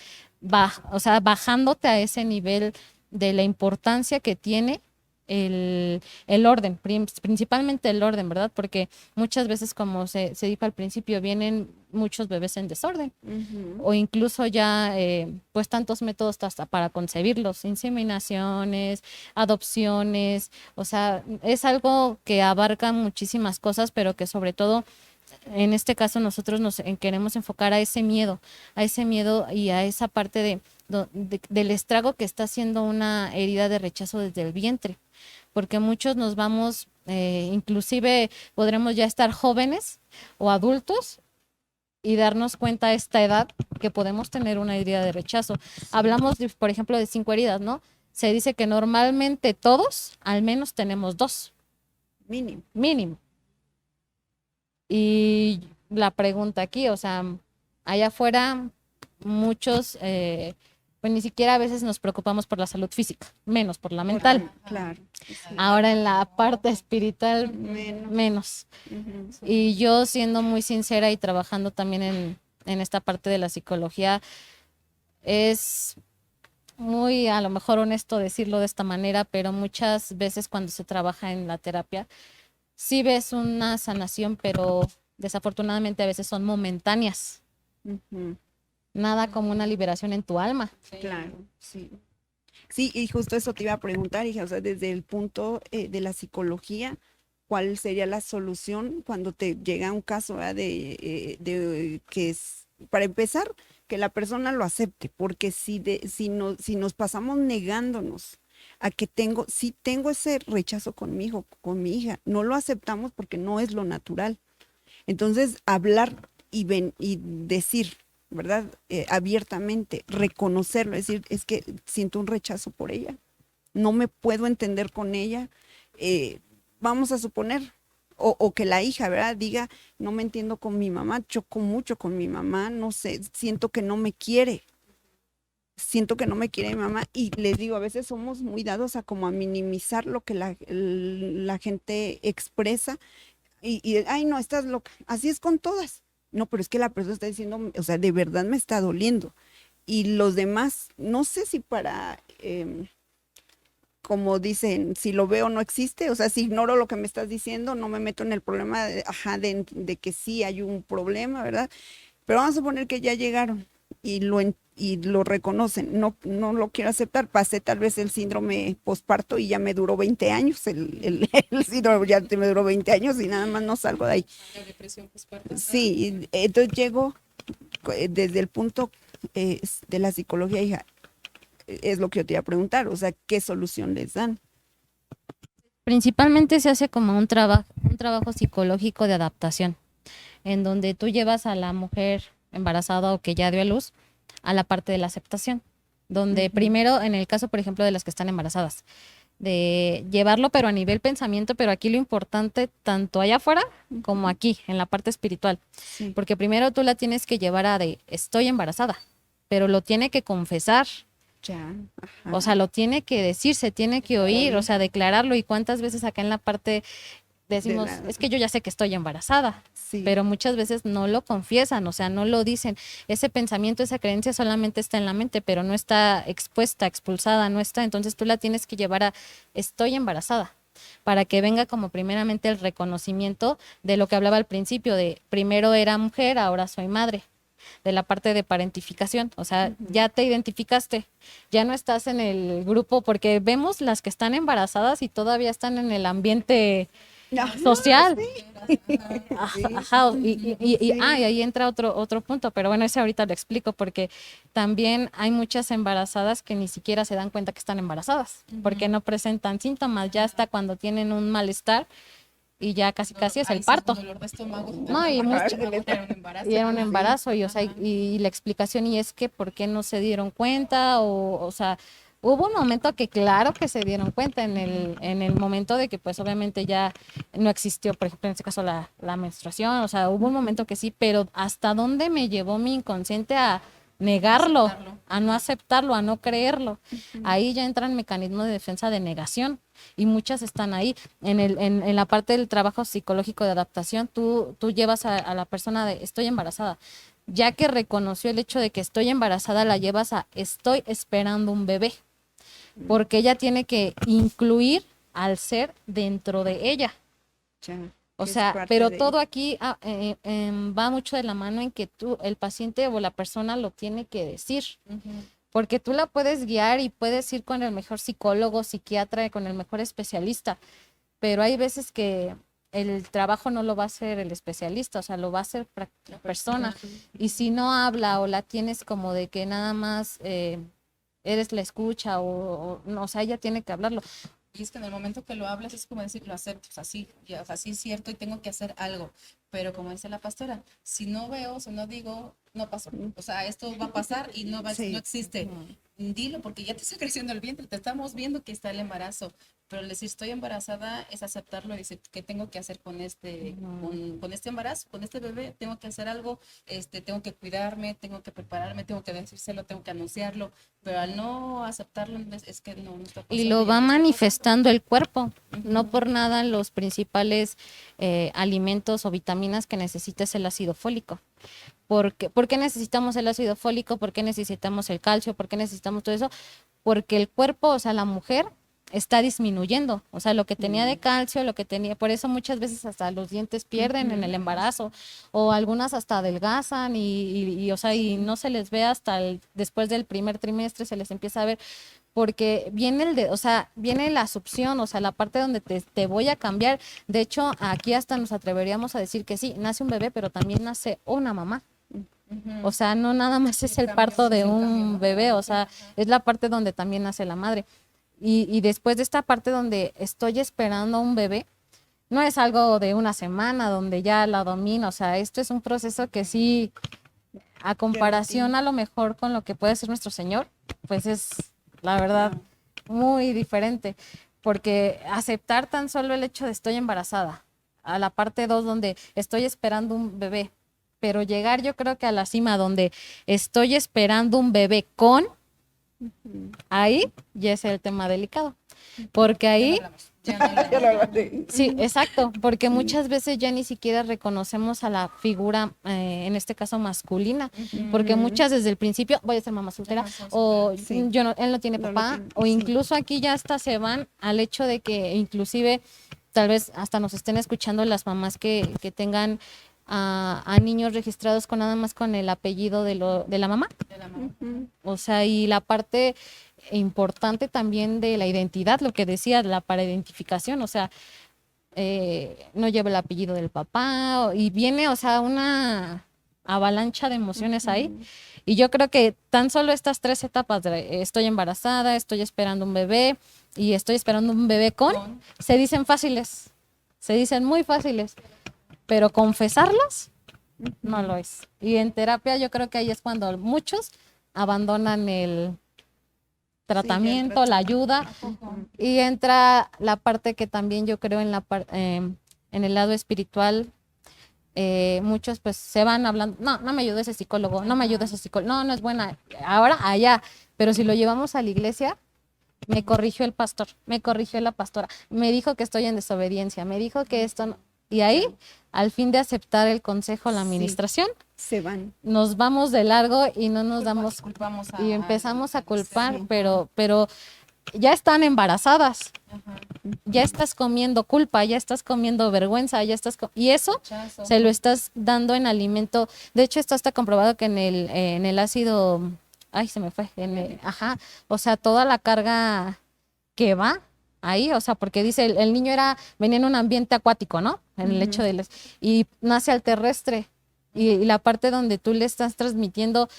o sea, bajándote a ese nivel de la importancia que tiene el orden, principalmente el orden, ¿verdad? Porque muchas veces, como se dijo al principio, vienen muchos bebés en desorden, o incluso ya pues tantos métodos hasta para concebirlos, inseminaciones, adopciones. O sea, es algo que abarca muchísimas cosas, pero que sobre todo en este caso nosotros nos queremos enfocar a ese miedo y a esa parte del estrago que está haciendo una herida de rechazo desde el vientre, porque muchos nos vamos, inclusive podremos ya estar jóvenes o adultos y darnos cuenta a esta edad que podemos tener una herida de rechazo. Hablamos, por ejemplo, de 5 heridas, ¿no? Se dice que normalmente todos al menos tenemos 2. Mínimo. Y la pregunta aquí, o sea, allá afuera muchos, pues ni siquiera a veces nos preocupamos por la salud física, menos por la mental. Claro. Sí. Ahora en la parte espiritual, menos. Y yo, siendo muy sincera y trabajando también en esta parte de la psicología, es muy, a lo mejor, honesto decirlo de esta manera, pero muchas veces cuando se trabaja en la terapia, sí ves una sanación, pero desafortunadamente a veces son momentáneas. Nada como una liberación en tu alma. Claro, sí. Sí, y justo eso te iba a preguntar, hija, o sea, desde el punto de la psicología, ¿cuál sería la solución cuando te llega un caso, ¿verdad? de que es, para empezar, que la persona lo acepte? Porque si nos pasamos negándonos a que sí tengo ese rechazo con mi hijo, con mi hija, no lo aceptamos porque no es lo natural. Entonces, hablar y decir, ¿verdad? Abiertamente, reconocerlo, decir, es que siento un rechazo por ella, no me puedo entender con ella. Vamos a suponer, o que la hija, ¿verdad? Diga, no me entiendo con mi mamá, choco mucho con mi mamá, no sé, siento que no me quiere mi mamá. Y les digo, a veces somos muy dados a como a minimizar lo que la gente expresa y ay, no, estás loca, así es con todas. No, pero es que la persona está diciendo, o sea, de verdad me está doliendo. Y los demás, no sé si para, como dicen, si lo veo no existe, o sea, si ignoro lo que me estás diciendo, no me meto en el problema de que sí hay un problema, ¿verdad? Pero vamos a suponer que ya llegaron y lo reconocen, no lo quiero aceptar, pasé tal vez el síndrome posparto y ya me duró 20 años, el síndrome ya me duró 20 años y nada más no salgo de ahí. La depresión posparto. Sí, entonces llego desde el punto de la psicología, hija, es lo que yo te iba a preguntar, o sea, ¿qué solución les dan? Principalmente se hace como un trabajo psicológico de adaptación, en donde tú llevas a la mujer embarazada o que ya dio a luz a la parte de la aceptación, donde primero, en el caso, por ejemplo, de las que están embarazadas, de llevarlo pero a nivel pensamiento, pero aquí lo importante, tanto allá afuera como aquí, en la parte espiritual, porque primero tú la tienes que llevar estoy embarazada, pero lo tiene que confesar. Ya. O sea, lo tiene que decir, se tiene que oír, o sea, declararlo. Y cuántas veces acá en la parte decimos, la- es que yo ya sé que estoy embarazada, Sí. pero muchas veces no lo confiesan, o sea, no lo dicen. Ese pensamiento, esa creencia solamente está en la mente, pero no está expuesta, expulsada, no está. Entonces tú la tienes que llevar a, estoy embarazada, para que venga como primeramente el reconocimiento de lo que hablaba al principio, de primero era mujer, ahora soy madre, de la parte de parentificación, o sea, ya te identificaste, ya no estás en el grupo, porque vemos las que están embarazadas y todavía están en el ambiente Ajá, social. sí. Ajá, y Sí. ahí entra otro punto, pero bueno, ese ahorita lo explico porque también hay muchas embarazadas que ni siquiera se dan cuenta que están embarazadas, porque no presentan síntomas, ya hasta cuando tienen un malestar y ya casi casi es el parto. Dolor de estómago. No, y mucho- Era un embarazo. Y era un embarazo, y o sea, y la explicación y es que por qué no se dieron cuenta, o sea, hubo un momento que claro que se dieron cuenta en el momento de que pues obviamente ya no existió, por ejemplo, en este caso la menstruación, o sea, hubo un momento que sí, pero hasta dónde me llevó mi inconsciente a negarlo, a no aceptarlo, a no creerlo. Ahí ya entran mecanismos de defensa de negación y muchas están ahí. En la parte del trabajo psicológico de adaptación, tú llevas a la persona de estoy embarazada. Ya que reconoció el hecho de que estoy embarazada, la llevas a estoy esperando un bebé, porque ella tiene que incluir al ser dentro de ella. Ya, O que es sea, parte pero de todo aquí va mucho de la mano en que tú, el paciente o la persona lo tiene que decir, porque tú la puedes guiar y puedes ir con el mejor psicólogo, psiquiatra, con el mejor especialista, pero hay veces que el trabajo no lo va a hacer el especialista, o sea, lo va a hacer la persona. Y si no habla o la tienes como de que nada más eres la escucha o no, o sea, ella tiene que hablarlo. Y es que en el momento que lo hablas es como decir, lo acepto, o sea, sí, ya, o sea, sí es cierto y tengo que hacer algo. Pero como dice la pastora, si no veo, si no digo, no pasó. O sea, esto va a pasar y no, Sí. no existe. Dilo, porque ya te está creciendo el vientre, te estamos viendo que está el embarazo. Pero el decir estoy embarazada es aceptarlo y decir qué tengo que hacer con con este embarazo, con este bebé, tengo que hacer algo, tengo que cuidarme, tengo que prepararme, tengo que decírselo, tengo que anunciarlo, pero al no aceptarlo es que no está pasando. Y lo va ya está manifestando el cuerpo. No por nada los principales alimentos o vitaminas que necesita es el ácido fólico. ¿Por qué necesitamos el ácido fólico? ¿Por qué necesitamos el calcio? ¿Por qué necesitamos todo eso? Porque el cuerpo, o sea, la mujer está disminuyendo, o sea, lo que tenía de calcio, lo que tenía, por eso muchas veces hasta los dientes pierden en el embarazo, o algunas hasta adelgazan y o sea, y no se les ve hasta después del primer trimestre, se les empieza a ver, porque viene o sea, viene la succión, o sea, la parte donde te voy a cambiar. De hecho, aquí hasta nos atreveríamos a decir que sí, nace un bebé, pero también nace una mamá. O sea, no nada más es el parto de un bebé, o sea, es la parte donde también nace la madre. Y después de esta parte donde estoy esperando a un bebé, no es algo de una semana donde ya la domino, o sea, esto es un proceso que sí, a comparación a lo mejor con lo que puede ser nuestro Señor, pues es, la verdad, muy diferente, porque aceptar tan solo el hecho de estoy embarazada, a la parte 2 donde estoy esperando un bebé, pero llegar yo creo que a la cima donde estoy esperando un bebé con, ahí ya es el tema delicado, porque ahí... Sí, exacto, porque muchas veces ya ni siquiera reconocemos a la figura, en este caso masculina, porque muchas desde el principio, voy a ser mamá soltera, o Sí. yo no, él no tiene No lo papá, tiene, o sí. incluso aquí ya hasta se van al hecho de que inclusive tal vez hasta nos estén escuchando las mamás que tengan a niños registrados con nada más con el apellido de la mamá. O sea, y la parte importante también de la identidad, lo que decía, la para identificación, o sea, no lleva el apellido del papá y viene, o sea, una avalancha de emociones ahí. Y yo creo que tan solo estas 3 etapas de estoy embarazada, estoy esperando un bebé y estoy esperando un bebé con, se dicen fáciles, se dicen muy fáciles, pero confesarlas no lo es. Y en terapia yo creo que ahí es cuando muchos abandonan el tratamiento, la ayuda, y entra la parte que también yo creo en el lado espiritual. Muchos pues se van hablando, no me ayuda ese psicólogo, no me ayuda ese psicólogo, no es buena, ahora allá, pero si lo llevamos a la iglesia, me corrigió el pastor, me corrigió la pastora, me dijo que estoy en desobediencia, me dijo que esto no. Y ahí, al fin de aceptar el consejo, la Sí. administración, Se van. nos vamos de largo y no nos damos Culpamos y empezamos a culpar, Sí. pero ya están embarazadas, Ajá. ya estás comiendo culpa, ya estás comiendo vergüenza, y eso Rechazo. se lo estás dando en alimento. De hecho, esto está comprobado que en el ácido, ay, se me fue, ajá, o sea, toda la carga que va ahí, o sea, porque dice, el niño venía en un ambiente acuático, ¿no? En el hecho y nace al terrestre, y la parte donde tú le estás transmitiendo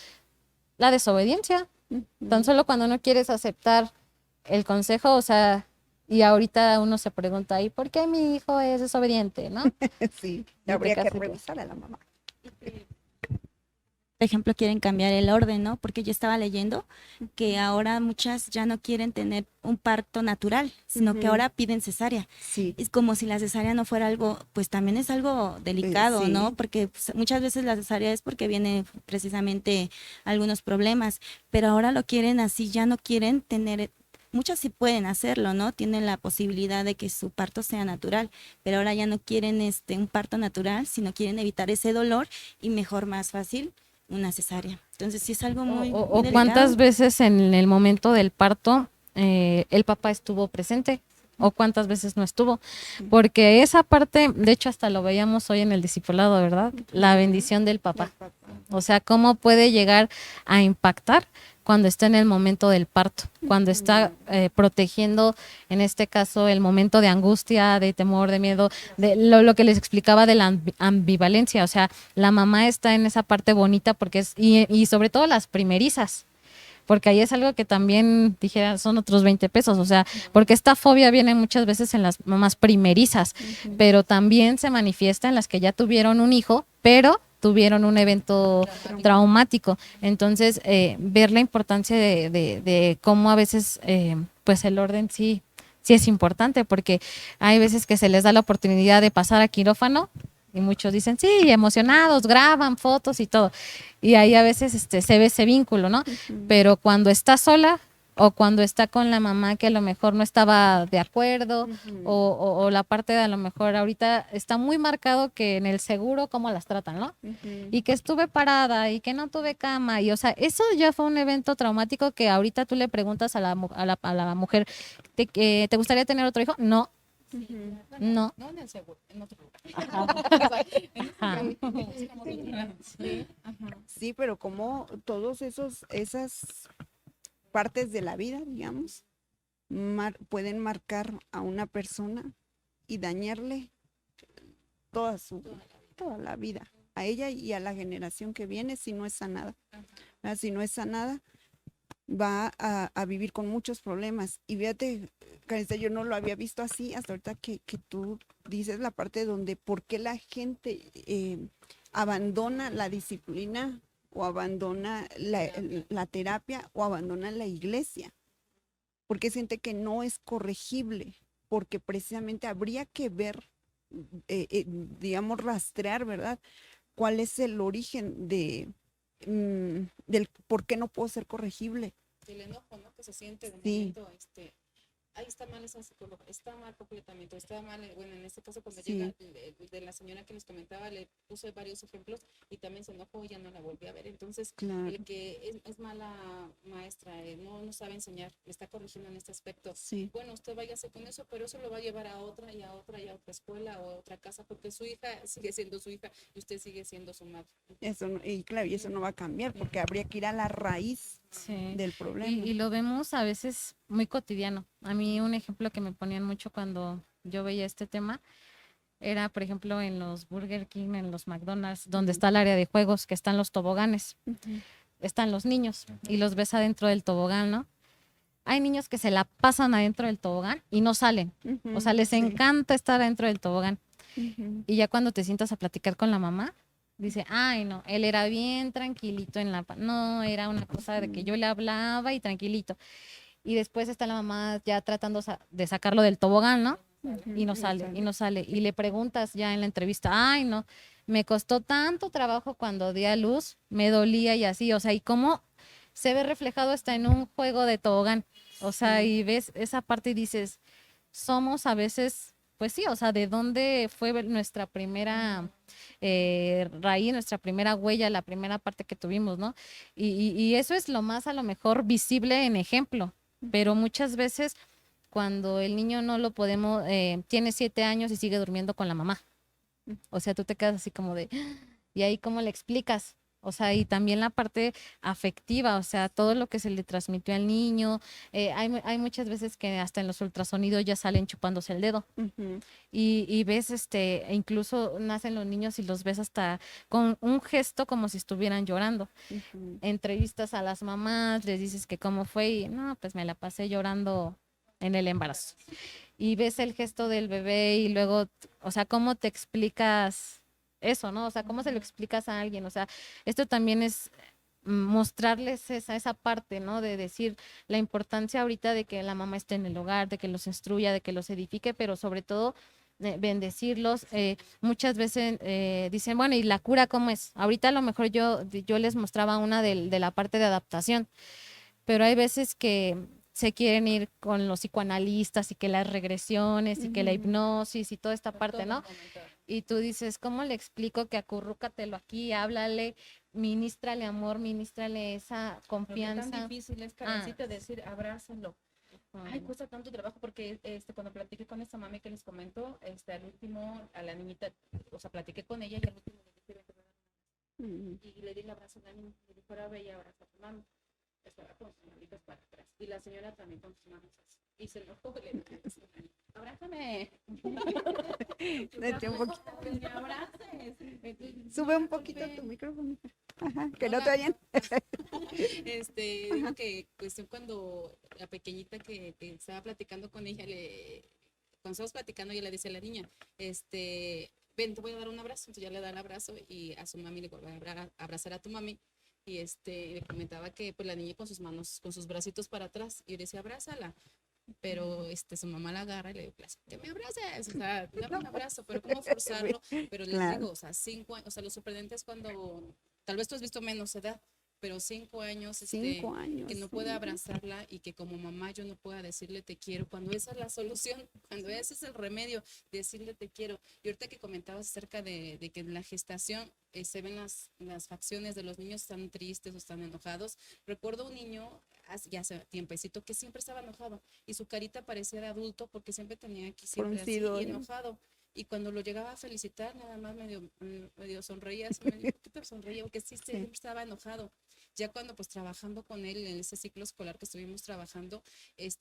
la desobediencia, tan solo cuando no quieres aceptar el consejo, o sea, y ahorita uno se pregunta, ¿y por qué mi hijo es desobediente, no? Sí, te habría que casas, revisar a la mamá. Por ejemplo, quieren cambiar el orden, ¿no? Porque yo estaba leyendo que ahora muchas ya no quieren tener un parto natural, sino que Ujú. ahora piden cesárea. Sí, Es como si la cesárea no fuera algo, pues también es algo delicado, sí. ¿no? Porque pues, muchas veces la cesárea es porque viene precisamente algunos problemas, pero ahora lo quieren así, ya no quieren tener, muchas sí pueden hacerlo, ¿no? Tienen la posibilidad de que su parto sea natural, pero ahora ya no quieren un parto natural, sino quieren evitar ese dolor y mejor, más fácil, una cesárea. Entonces sí es algo muy, muy O delicado. cuántas veces en el momento del parto el papá estuvo presente o cuántas veces no estuvo, porque esa parte, de hecho hasta lo veíamos hoy en el discipulado, ¿verdad? La bendición del papá. O sea, cómo puede llegar a impactar cuando está en el momento del parto, cuando está protegiendo, en este caso, el momento de angustia, de temor, de miedo, de lo que les explicaba de la ambivalencia. O sea, la mamá está en esa parte bonita porque y sobre todo las primerizas. Porque ahí es algo que también dijera, son otros 20 pesos, o sea, porque esta fobia viene muchas veces en las mamás primerizas, pero también se manifiesta en las que ya tuvieron un hijo, pero tuvieron un evento traumático. Entonces, ver la importancia de cómo a veces, pues el orden sí es importante, porque hay veces que se les da la oportunidad de pasar a quirófano y muchos dicen, sí, emocionados, graban fotos y todo. Y ahí a veces se ve ese vínculo, ¿no? Pero cuando está sola o cuando está con la mamá que a lo mejor no estaba de acuerdo o la parte de a lo mejor ahorita está muy marcado que en el seguro cómo las tratan, ¿no? Y que estuve parada y que no tuve cama y o sea, eso ya fue un evento traumático que ahorita tú le preguntas a la mujer, ¿te gustaría tener otro hijo? No. No. No en el seguro, en otro lugar. Ajá. Sí. Ajá. Sí, pero como todos esas partes de la vida, digamos, pueden marcar a una persona y dañarle toda la vida, a ella y a la generación que viene si no es sanada. ¿Verdad? Si no es sanada, va a vivir con muchos problemas. Y fíjate, Carista, yo no lo había visto así hasta ahorita que tú dices la parte donde por qué la gente abandona la disciplina o abandona la terapia o abandona la iglesia. Porque siente que no es corregible, porque precisamente habría que ver, digamos, rastrear, ¿verdad? ¿Cuál es el origen del por qué no puedo ser corregible? El enojo, ¿no? Que se siente de Sí. momento, ahí está mal esa psicóloga, está mal completamente, está mal, bueno, en este caso cuando Sí. llega de la señora que les comentaba, le puse varios ejemplos y también se enojó y ya no la volví a ver. Entonces, Claro. el que es mala maestra, no sabe enseñar, le está corrigiendo en este aspecto. Sí. Bueno, usted váyase con eso, pero eso lo va a llevar a otra y a otra y a otra escuela o a otra casa, porque su hija sigue siendo su hija y usted sigue siendo su madre. Eso y claro, y eso no va a cambiar porque habría que ir a la raíz Sí. del problema. Y lo vemos a veces muy cotidiano. A mí un ejemplo que me ponían mucho cuando yo veía este tema era, por ejemplo, en los Burger King, en los McDonald's, donde está el área de juegos, que están los toboganes, están los niños y los ves adentro del tobogán, ¿no? Hay niños que se la pasan adentro del tobogán y no salen. O sea, les Sí. encanta estar adentro del tobogán. Ujú. Y ya cuando te sientas a platicar con la mamá, dice, ay, no, él era bien tranquilito en no, era una cosa de que yo le hablaba y tranquilito. Y después está la mamá ya tratando de sacarlo del tobogán, ¿no? Y no sale, y no sale. Y le preguntas ya en la entrevista, ay, no, me costó tanto trabajo cuando di a luz, me dolía y así, o sea, y cómo se ve reflejado hasta en un juego de tobogán. O sea, y ves esa parte y dices, somos a veces, pues sí, o sea, de dónde fue nuestra primera raíz, nuestra primera huella, la primera parte que tuvimos, ¿no? Y eso es lo más a lo mejor visible en ejemplo, pero muchas veces cuando el niño no lo podemos, tiene 7 años y sigue durmiendo con la mamá. O sea, tú te quedas así como de, ¿y ahí cómo le explicas? O sea, y también la parte afectiva, o sea, todo lo que se le transmitió al niño. Hay muchas veces que hasta en los ultrasonidos ya salen chupándose el dedo. Ujú. Y ves, e incluso nacen los niños y los ves hasta con un gesto como si estuvieran llorando. Ujú. Entrevistas a las mamás, les dices que cómo fue y no, pues me la pasé llorando en el embarazo. Y ves el gesto del bebé y luego, o sea, ¿cómo te explicas eso, no? O sea, ¿cómo se lo explicas a alguien? O sea, esto también es mostrarles esa parte, ¿no? De decir la importancia ahorita de que la mamá esté en el hogar, de que los instruya, de que los edifique, pero sobre todo bendecirlos. Muchas veces dicen, bueno, ¿y la cura cómo es? Ahorita a lo mejor yo les mostraba una de la parte de adaptación, pero hay veces que se quieren ir con los psicoanalistas y que las regresiones y que la Ujú. hipnosis y toda esta parte, ¿no? Y tú dices, ¿cómo le explico que acurrúcatelo aquí, háblale, ministrale amor, ministrale esa Lo que confianza? tan difícil es, Karencita, decir abrázalo. Ay, cuesta tanto trabajo porque cuando platiqué con esta mami que les comento, al último, a la niñita, o sea, platiqué con ella y al último le dije, "Vente, Ujú. y le di el abrazo a la niña. Le dije, ahora ve y abraza a tu mami. Estaba con sus manitas para atrás. Y la señora también con sus manos así. Y se enojó y le dije, abrázame. Date un poquito. Pues me abraces. Entonces, Sube un no, poquito ve. tu micrófono. Ajá, que No no te la- oyen. Digo que cuestión cuando la pequeñita que estaba platicando con ella, cuando estábamos platicando, ella le decía a la niña, ven, te voy a dar un abrazo. Entonces ya le da el abrazo y a su mami le vuelve a abrazar a tu mami. Y le comentaba que pues la niña con sus manos, con sus bracitos para atrás, y yo le decía, abrázala. Pero su mamá la agarra y le digo, que me abraces, o sea, dame un abrazo, pero cómo forzarlo. Pero les Claro. digo, o sea, 5 años, o sea, lo sorprendente es cuando, tal vez tú has visto menos edad, pero 5 años, 5 años. que no pueda abrazarla y que como mamá yo no pueda decirle te quiero, cuando esa es la solución, cuando ese es el remedio, decirle te quiero. Y ahorita que comentabas acerca de que en la gestación se ven las facciones de los niños, están tristes o están enojados. Recuerdo un niño, ya hace tiempecito, que siempre estaba enojado y su carita parecía de adulto porque siempre tenía aquí siempre así Fruncido, y ¿eh? enojado. Y cuando lo llegaba a felicitar, nada más medio sonreía, así medio poquito sonreía, porque sí, siempre estaba enojado. Ya cuando pues trabajando con él en ese ciclo escolar que estuvimos trabajando,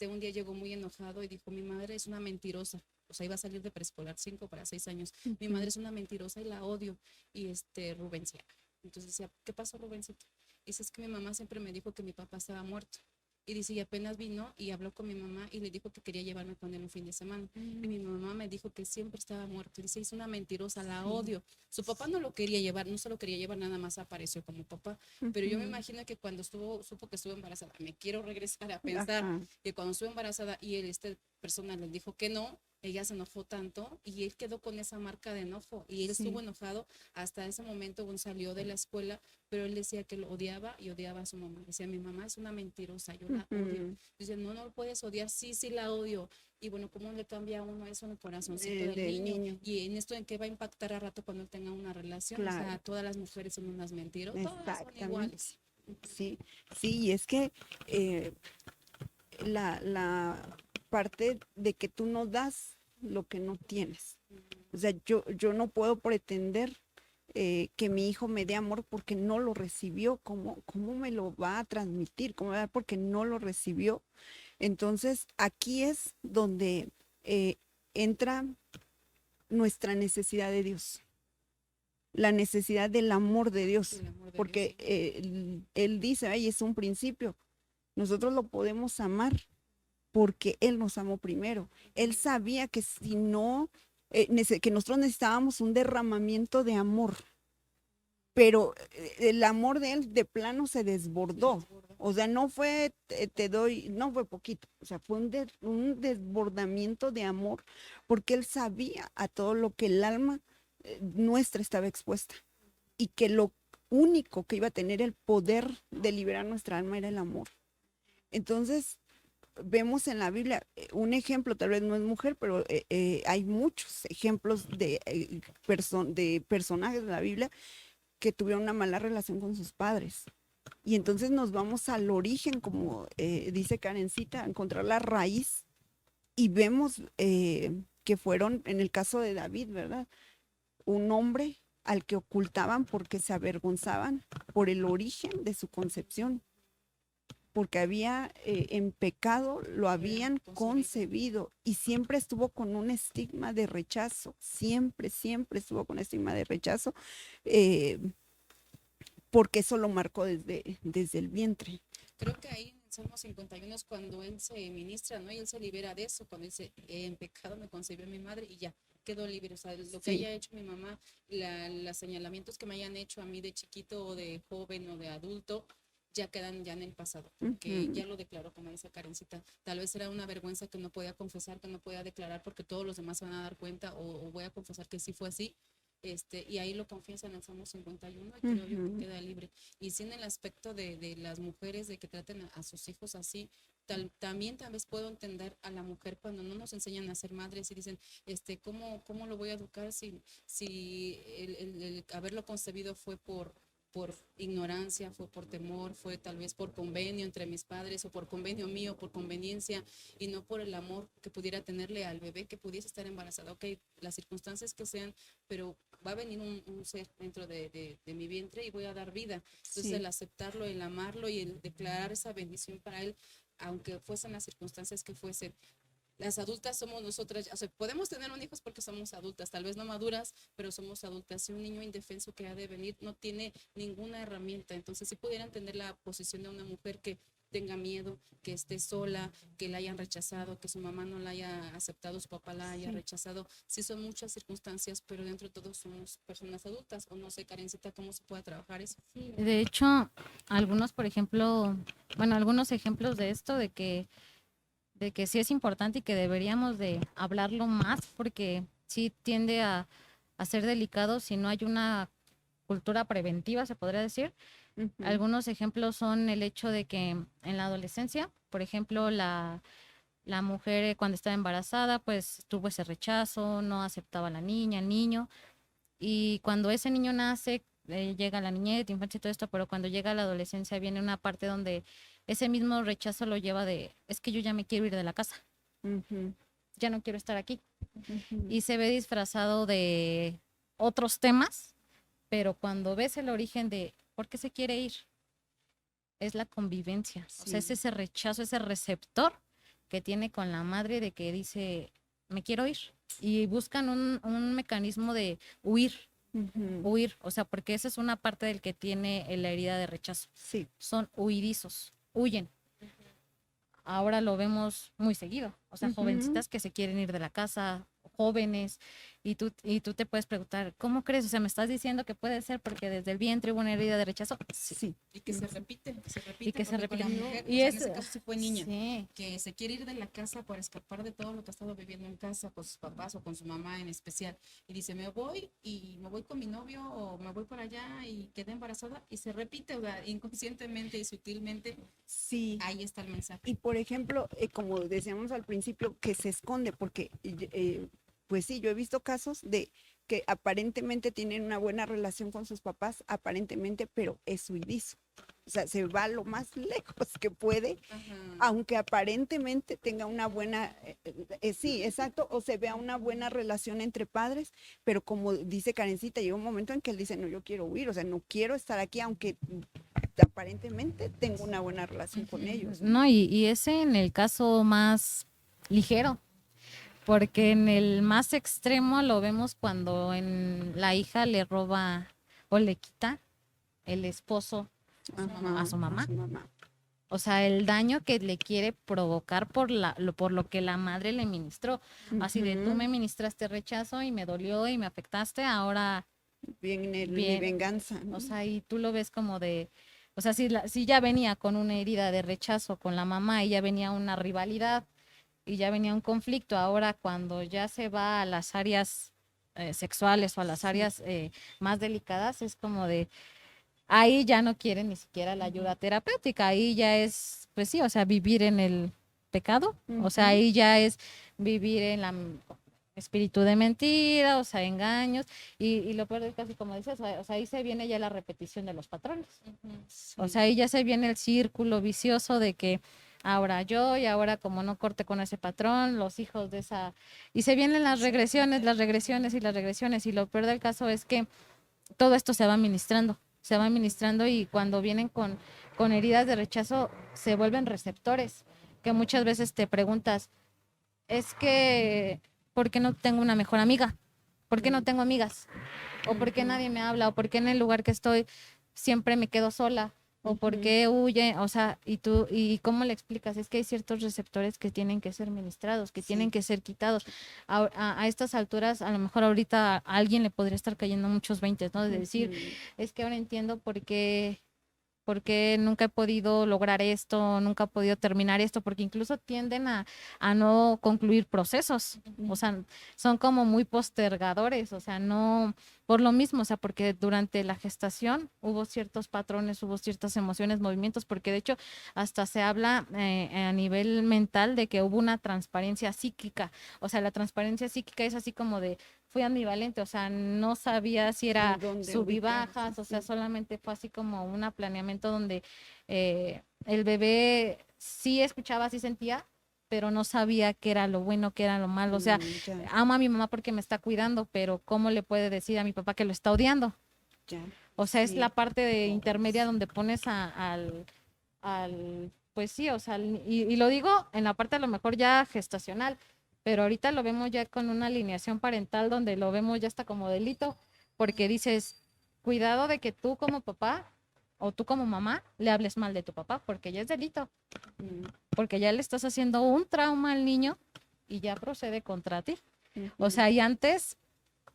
un día llegó muy enojado y dijo, mi madre es una mentirosa. O sea, iba a salir de preescolar 5 para 6 años. Mi madre es una mentirosa y la odio. Y Rubén se llama. Entonces decía, ¿qué pasó, Rubéncito? Dice, es que mi mamá siempre me dijo que mi papá estaba muerto. Y dice, y apenas vino y habló con mi mamá y le dijo que quería llevarme con él un fin de semana. Y mi mamá me dijo que siempre estaba muerto. Dice, es una mentirosa, la odio. Su papá no lo quería llevar, no se lo quería llevar, nada más apareció como papá. Pero yo me imagino que cuando supo que estuvo embarazada, me quiero regresar a pensar Ajá. que cuando estuvo embarazada y esta persona le dijo que no, ella se enojó tanto y él quedó con esa marca de enojo y él estuvo enojado hasta ese momento cuando salió de la escuela, pero él decía que lo odiaba y odiaba a su mamá. Decía, mi mamá es una mentirosa, yo la odio. Dice, no, no lo puedes odiar, sí, sí la odio. Y bueno, ¿cómo le cambia a uno eso en el corazoncito del niño? Y en esto en qué va a impactar a rato cuando él tenga una relación. Claro. O sea, todas las mujeres son unas mentirosas, todas son iguales. Sí, sí, y es que la parte de que tú no das lo que no tienes. O sea, yo no puedo pretender que mi hijo me dé amor porque no lo recibió. ¿Cómo me lo va a transmitir? ¿Cómo va a dar porque no lo recibió? Entonces, aquí es donde entra nuestra necesidad de Dios, la necesidad del amor de Dios, El amor de porque Dios. él dice, ay, es un principio, nosotros lo podemos amar porque Él nos amó primero. Él sabía que si no, que nosotros necesitábamos un derramamiento de amor, pero el amor de Él de plano se desbordó. O sea, no fue, te doy, no fue poquito, o sea, fue un desbordamiento de amor, porque Él sabía a todo lo que el alma nuestra estaba expuesta y que lo único que iba a tener el poder de liberar nuestra alma era el amor. Entonces, vemos en la Biblia un ejemplo, tal vez no es mujer, pero hay muchos ejemplos de personajes de la Biblia que tuvieron una mala relación con sus padres. Y entonces nos vamos al origen, como dice Karencita, a encontrar la raíz y vemos que fueron, en el caso de David, ¿verdad? Un hombre al que ocultaban porque se avergonzaban por el origen de su concepción, porque había en pecado, lo habían concebido y siempre estuvo con un estigma de rechazo, siempre estuvo con estigma de rechazo, porque eso lo marcó desde el vientre. Creo que ahí en Salmo 51 es cuando él se ministra, ¿no? Y él se libera de eso, cuando dice, en pecado me concibió mi madre y ya, quedó libre. O sea, lo que haya hecho mi mamá, los señalamientos que me hayan hecho a mí de chiquito o de joven o de adulto, ya quedan ya en el pasado, porque ya lo declaró, como dice Karencita. Tal vez era una vergüenza que no podía confesar, que no podía declarar porque todos los demás se van a dar cuenta, o voy a confesar que sí fue así. Y ahí lo confiesa en el Salmo 51 y creo yo que queda libre. Y sí, en el aspecto de las mujeres, de que traten a sus hijos así, también tal vez puedo entender a la mujer cuando no nos enseñan a ser madres y dicen, ¿cómo lo voy a educar si el haberlo concebido fue por ignorancia, fue por temor, fue tal vez por convenio entre mis padres o por convenio mío, por conveniencia y no por el amor que pudiera tenerle al bebé que pudiese estar embarazada? Ok, las circunstancias que sean, pero va a venir un ser dentro de mi vientre y voy a dar vida. Entonces el aceptarlo, el amarlo y el declarar esa bendición para él, aunque fuesen las circunstancias que fuesen. Las adultas somos nosotras, o sea, podemos tener un hijo porque somos adultas, tal vez no maduras, pero somos adultas. Y un niño indefenso que ha de venir no tiene ninguna herramienta. Entonces, si pudiera entender la posición de una mujer que tenga miedo, que esté sola, que la hayan rechazado, que su mamá no la haya aceptado, su papá la haya rechazado. Sí, son muchas circunstancias, pero dentro de todos somos personas adultas. O no sé, Karencita, cómo se puede trabajar eso. Sí, de hecho, algunos, por ejemplo, algunos ejemplos de esto, de que sí es importante y que deberíamos de hablarlo más, porque sí tiende a ser delicado si no hay una cultura preventiva, se podría decir. Algunos ejemplos son el hecho de que en la adolescencia, por ejemplo, la mujer cuando estaba embarazada, pues tuvo ese rechazo, no aceptaba a la niña, el niño, y cuando ese niño nace, llega la niñez, infancia y todo esto, pero cuando llega a la adolescencia viene una parte donde ese mismo rechazo lo lleva es que yo ya me quiero ir de la casa, ya no quiero estar aquí, y se ve disfrazado de otros temas, pero cuando ves el origen de por qué se quiere ir, es la convivencia, o sea, es ese rechazo, ese receptor que tiene con la madre de que dice, me quiero ir, y buscan un mecanismo de huir, o sea, porque esa es una parte del que tiene la herida de rechazo. Sí. Son huidizos, huyen. Ahora lo vemos muy seguido, o sea, jovencitas que se quieren ir de la casa, jóvenes, y tú te puedes preguntar, ¿cómo crees? O sea, ¿me estás diciendo que puede ser porque desde el vientre hubo una herida de rechazo? Sí. Y que se repite, Y que se repite. Con la mujer, Y o sea, en ese caso sí fue niña, sí, que se quiere ir de la casa para escapar de todo lo que ha estado viviendo en casa, con sus papás o con su mamá en especial, y dice, me voy con mi novio o me voy para allá y quedé embarazada, y se repite, o sea, inconscientemente y sutilmente. Sí. Ahí está el mensaje. Y por ejemplo, como decíamos al principio, que se esconde, porque pues sí, yo he visto casos de que aparentemente tienen una buena relación con sus papás, aparentemente, pero es huidizo. O sea, se va lo más lejos que puede, aunque aparentemente tenga una buena, sí, exacto, o se vea una buena relación entre padres, pero como dice Karencita, llega un momento en que él dice, no, yo quiero huir, o sea, no quiero estar aquí, aunque aparentemente tengo una buena relación con ellos. No, y ese en el caso más ligero, porque en el más extremo lo vemos cuando la hija le roba o le quita el esposo a su mamá. O sea, el daño que le quiere provocar por lo que la madre le ministró. Así de, tú me ministraste rechazo y me dolió y me afectaste, ahora viene mi venganza, ¿no? O sea, y tú lo ves como de, o sea, si ya venía con una herida de rechazo con la mamá y ya venía una rivalidad y ya venía un conflicto, ahora cuando ya se va a las áreas sexuales o a las áreas más delicadas, es como de, ahí ya no quieren ni siquiera la ayuda terapéutica, ahí ya es, pues sí, o sea, vivir en el pecado, o sea, ahí ya es vivir en la espíritu de mentira, o sea, engaños, y lo peor es casi como dices, o sea, ahí se viene ya la repetición de los patrones. O sea, ahí ya se viene el círculo vicioso de que ahora yo y ahora como no corte con ese patrón, los hijos de esa... Y se vienen las regresiones y las regresiones, y lo peor del caso es que todo esto se va administrando y cuando vienen con heridas de rechazo se vuelven receptores, que muchas veces te preguntas, es que, ¿por qué no tengo una mejor amiga? ¿Por qué no tengo amigas? ¿O por qué nadie me habla? ¿O por qué en el lugar que estoy siempre me quedo sola? ¿O por qué huye? O sea, ¿y cómo le explicas? Es que hay ciertos receptores que tienen que ser ministrados, que tienen que ser quitados. A estas alturas, a lo mejor ahorita a alguien le podría estar cayendo muchos veintes, ¿no? De decir, es que ahora entiendo por qué nunca he podido lograr esto, nunca he podido terminar esto, porque incluso tienden a no concluir procesos, o sea, son como muy postergadores, o sea, no, por lo mismo, o sea, porque durante la gestación hubo ciertos patrones, hubo ciertas emociones, movimientos, porque de hecho hasta se habla a nivel mental de que hubo una transparencia psíquica, o sea, la transparencia psíquica es así como de fui ambivalente, o sea, no sabía si era sub y bajas, o sea, solamente fue así como un planeamiento donde el bebé sí escuchaba, sí sentía, pero no sabía qué era lo bueno, qué era lo malo, o sea, amo a mi mamá porque me está cuidando, pero ¿cómo le puede decir a mi papá que lo está odiando? O sea, es la parte de intermedia donde pones pues sí, o sea, y lo digo en la parte a lo mejor ya gestacional, pero ahorita lo vemos ya con una alineación parental donde lo vemos ya hasta como delito, porque dices, cuidado de que tú como papá o tú como mamá le hables mal de tu papá, porque ya es delito, porque ya le estás haciendo un trauma al niño y ya procede contra ti. O sea, y antes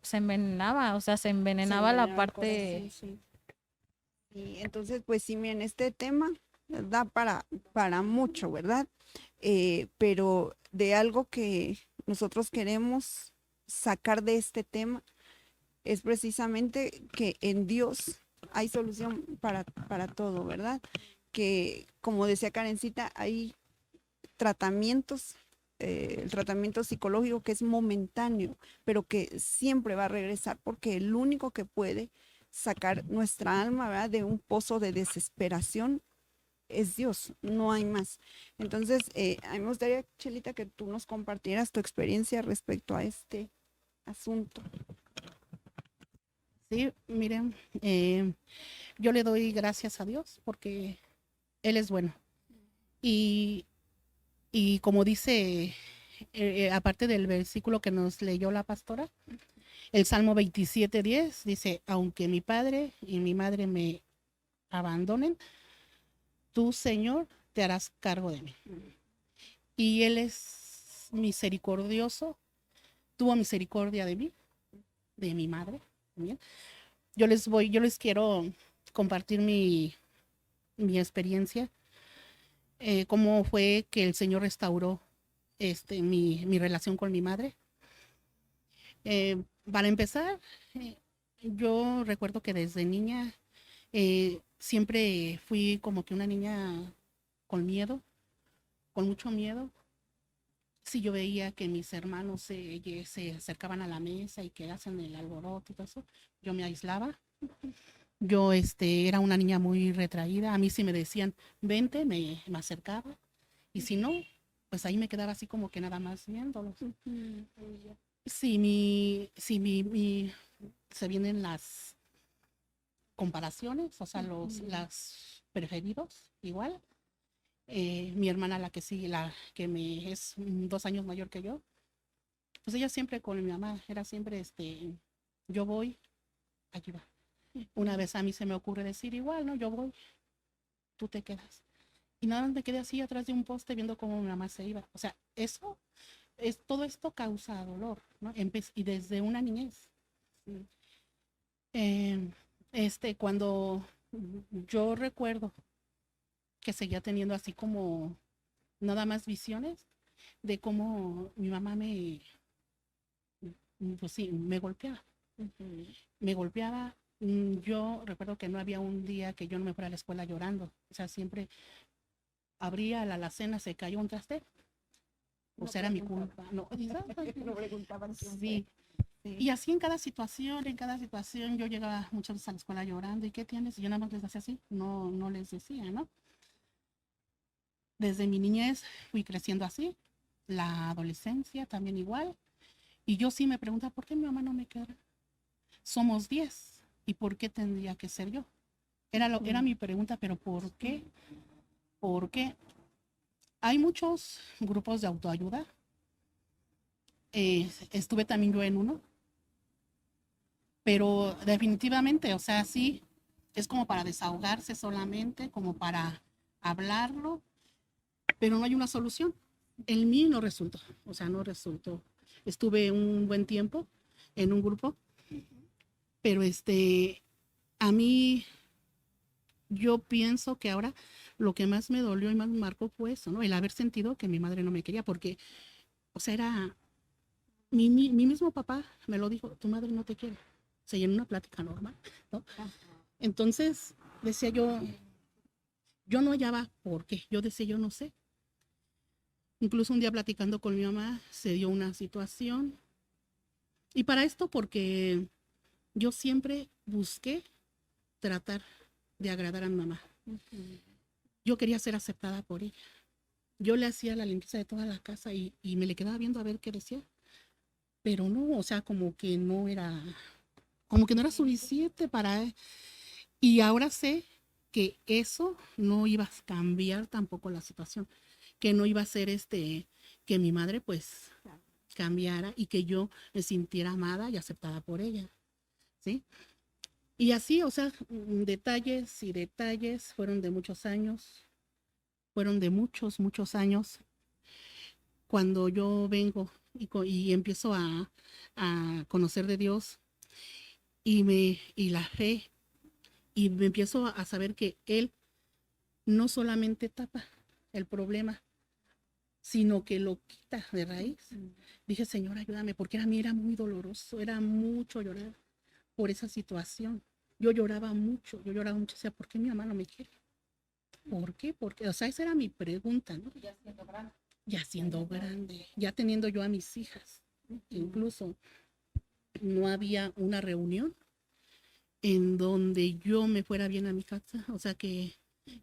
se envenenaba, o sea, se envenenaba la parte... Y entonces, pues sí, miren, este tema da para mucho, ¿verdad? Pero de algo que nosotros queremos sacar de este tema es precisamente que en Dios hay solución para todo, ¿verdad? Que, como decía Karencita, hay tratamientos, el tratamiento psicológico que es momentáneo, pero que siempre va a regresar, porque el único que puede sacar nuestra alma, ¿verdad?, de un pozo de desesperación es Dios, no hay más. Entonces, a mí me gustaría, Chelita, que tú nos compartieras tu experiencia respecto a este asunto. Sí, miren, yo le doy gracias a Dios porque Él es bueno. Y, y como dice, aparte del versículo que nos leyó la pastora, el Salmo 27:10 dice, aunque mi padre y mi madre me abandonen, tú, Señor, te harás cargo de mí. Y Él es misericordioso, tuvo misericordia de mí, de mi madre también. Yo les quiero compartir mi experiencia, cómo fue que el Señor restauró mi relación con mi madre. Para empezar, yo recuerdo que desde niña siempre fui como que una niña con miedo, con mucho miedo. Si yo veía que mis hermanos se acercaban a la mesa y que hacen el alboroto y todo eso, yo me aislaba. Yo era una niña muy retraída. A mí si me decían, vente, me acercaba. Y si no, pues ahí me quedaba así como que nada más viéndolos. Se vienen las comparaciones, o sea, las preferidos, igual. Mi hermana, la que sigue, la que me es 2 años mayor que yo, pues ella siempre con mi mamá, era siempre, yo voy, aquí va. Una vez a mí se me ocurre decir igual, ¿no? Yo voy, tú te quedas. Y nada más me quedé así atrás de un poste viendo cómo mi mamá se iba. O sea, todo esto causa dolor, ¿no? Y desde una niñez. Cuando yo recuerdo que seguía teniendo así como nada más visiones de cómo mi mamá pues sí, me golpeaba. Me golpeaba. Yo recuerdo que no había un día que yo no me fuera a la escuela llorando. O sea, siempre abría la alacena, se cayó un traste o sea, era mi culpa. No, No preguntaban siempre. sí. Sí. Y así en cada situación, yo llegaba muchas veces a la escuela llorando, ¿y qué tienes? Y yo nada más les hacía así, no les decía, ¿no? Desde mi niñez fui creciendo así, la adolescencia también igual, y yo sí me preguntaba, ¿por qué mi mamá no me quiere? Somos 10, ¿y por qué tendría que ser yo? Era mi pregunta, pero ¿por qué? ¿Por qué? Hay muchos grupos de autoayuda, estuve también yo en uno, pero definitivamente, o sea, sí, es como para desahogarse solamente, como para hablarlo, pero no hay una solución. En mí no resultó, o sea, no resultó. Estuve un buen tiempo en un grupo, pero a mí, yo pienso que ahora lo que más me dolió y más me marcó fue eso, ¿no? El haber sentido que mi madre no me quería, porque, o sea, era, mi mismo papá me lo dijo, tu madre no te quiere. O sea, y en una plática normal, ¿no? Entonces, decía yo no hallaba por qué. Yo decía, yo no sé. Incluso un día platicando con mi mamá, se dio una situación. Y para esto, porque yo siempre busqué tratar de agradar a mi mamá. Yo quería ser aceptada por ella. Yo le hacía la limpieza de toda la casa y me le quedaba viendo a ver qué decía. Pero no, o sea, como que no era suficiente para. Y ahora sé que eso no iba a cambiar tampoco la situación, que no iba a ser que mi madre pues cambiara y que yo me sintiera amada y aceptada por ella, ¿sí? Y así, o sea, detalles y detalles fueron de muchos años, fueron de muchos, muchos años, cuando yo vengo y empiezo a conocer de Dios y la fe, y me empiezo a saber que Él no solamente tapa el problema, sino que lo quita de raíz. Dije, Señor, ayúdame, porque a mí era muy doloroso, era mucho llorar por esa situación. Yo lloraba mucho, decía, ¿por qué mi mamá no me quiere? ¿Por qué? Porque, o sea, esa era mi pregunta, ¿no? Ya siendo grande, ya teniendo yo a mis hijas. Incluso no había una reunión en donde yo me fuera bien a mi casa, o sea, que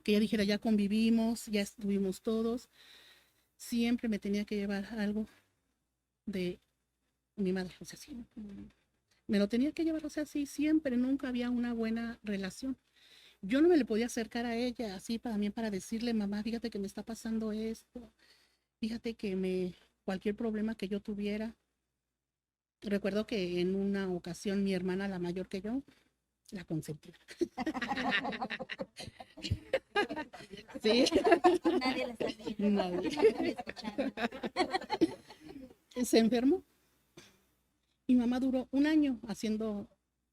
ella dijera, ya convivimos, ya estuvimos todos. Siempre me tenía que llevar algo de mi madre, o sea, sí. Me lo tenía que llevar, o sea, sí, siempre, nunca había una buena relación. Yo no me le podía acercar a ella así para decirle, mamá, fíjate que me está pasando esto, fíjate que cualquier problema que yo tuviera. Recuerdo que en una ocasión mi hermana, la mayor que yo, la consentida. Sí. Nadie la está viendo. Nadie. Escuchando. Se enfermó. Mi mamá duró un año haciendo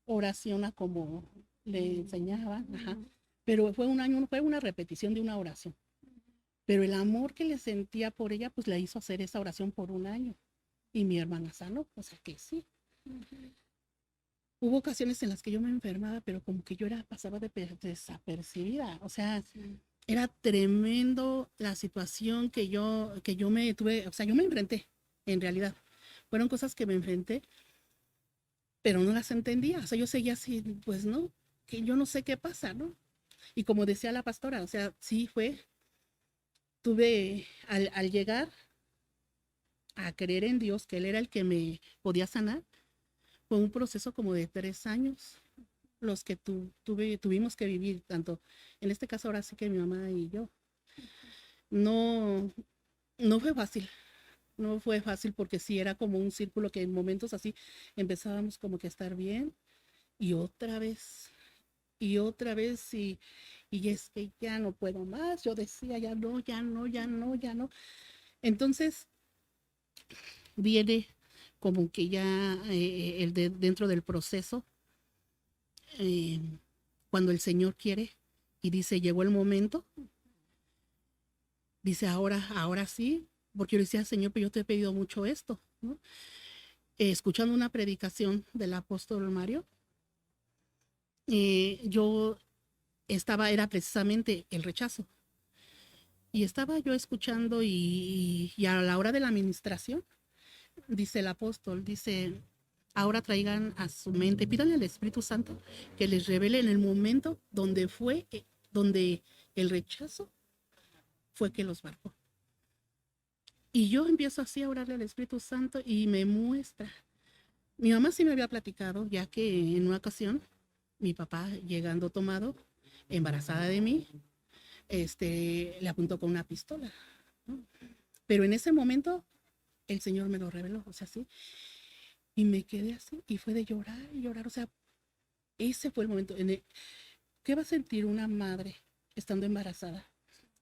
oración a como le enseñaba, ajá. Pero fue un año, fue una repetición de una oración. Pero el amor que le sentía por ella, pues la hizo hacer esa oración por un año. Y mi hermana sanó, o sea que sí. Hubo ocasiones en las que yo me enfermaba, pero como que yo pasaba desapercibida. O sea, era tremendo la situación que yo me tuve, o sea, yo me enfrenté, en realidad. Fueron cosas que me enfrenté, pero no las entendía. O sea, yo seguía así, pues no, que yo no sé qué pasa, ¿no? Y como decía la pastora, o sea, sí tuve al llegar a creer en Dios, que Él era el que me podía sanar, fue un proceso como de 3 años los que tuvimos que vivir, tanto, en este caso ahora sí que mi mamá y yo. No, no fue fácil, no fue fácil porque sí era como un círculo que en momentos así empezábamos como que a estar bien y otra vez, y es que ya no puedo más, yo decía ya no, ya no, ya no, ya no. Entonces viene como que ya dentro del proceso, eh, cuando el Señor quiere y dice, llegó el momento, dice, ahora sí, porque yo decía, Señor, pero yo te he pedido mucho esto, ¿no? Escuchando una predicación del apóstol Mario, yo era precisamente el rechazo. Y estaba yo escuchando y a la hora de la administración, dice el apóstol, dice, ahora traigan a su mente, pídanle al Espíritu Santo que les revele en el momento donde el rechazo fue que los marcó. Y yo empiezo así a orarle al Espíritu Santo y me muestra. Mi mamá sí me había platicado, ya que en una ocasión, mi papá llegando tomado, embarazada de mí, le apuntó con una pistola, ¿no? Pero en ese momento el Señor me lo reveló, o sea, sí. Y me quedé así y fue de llorar y llorar, o sea, ese fue el momento. ¿Qué va a sentir una madre estando embarazada?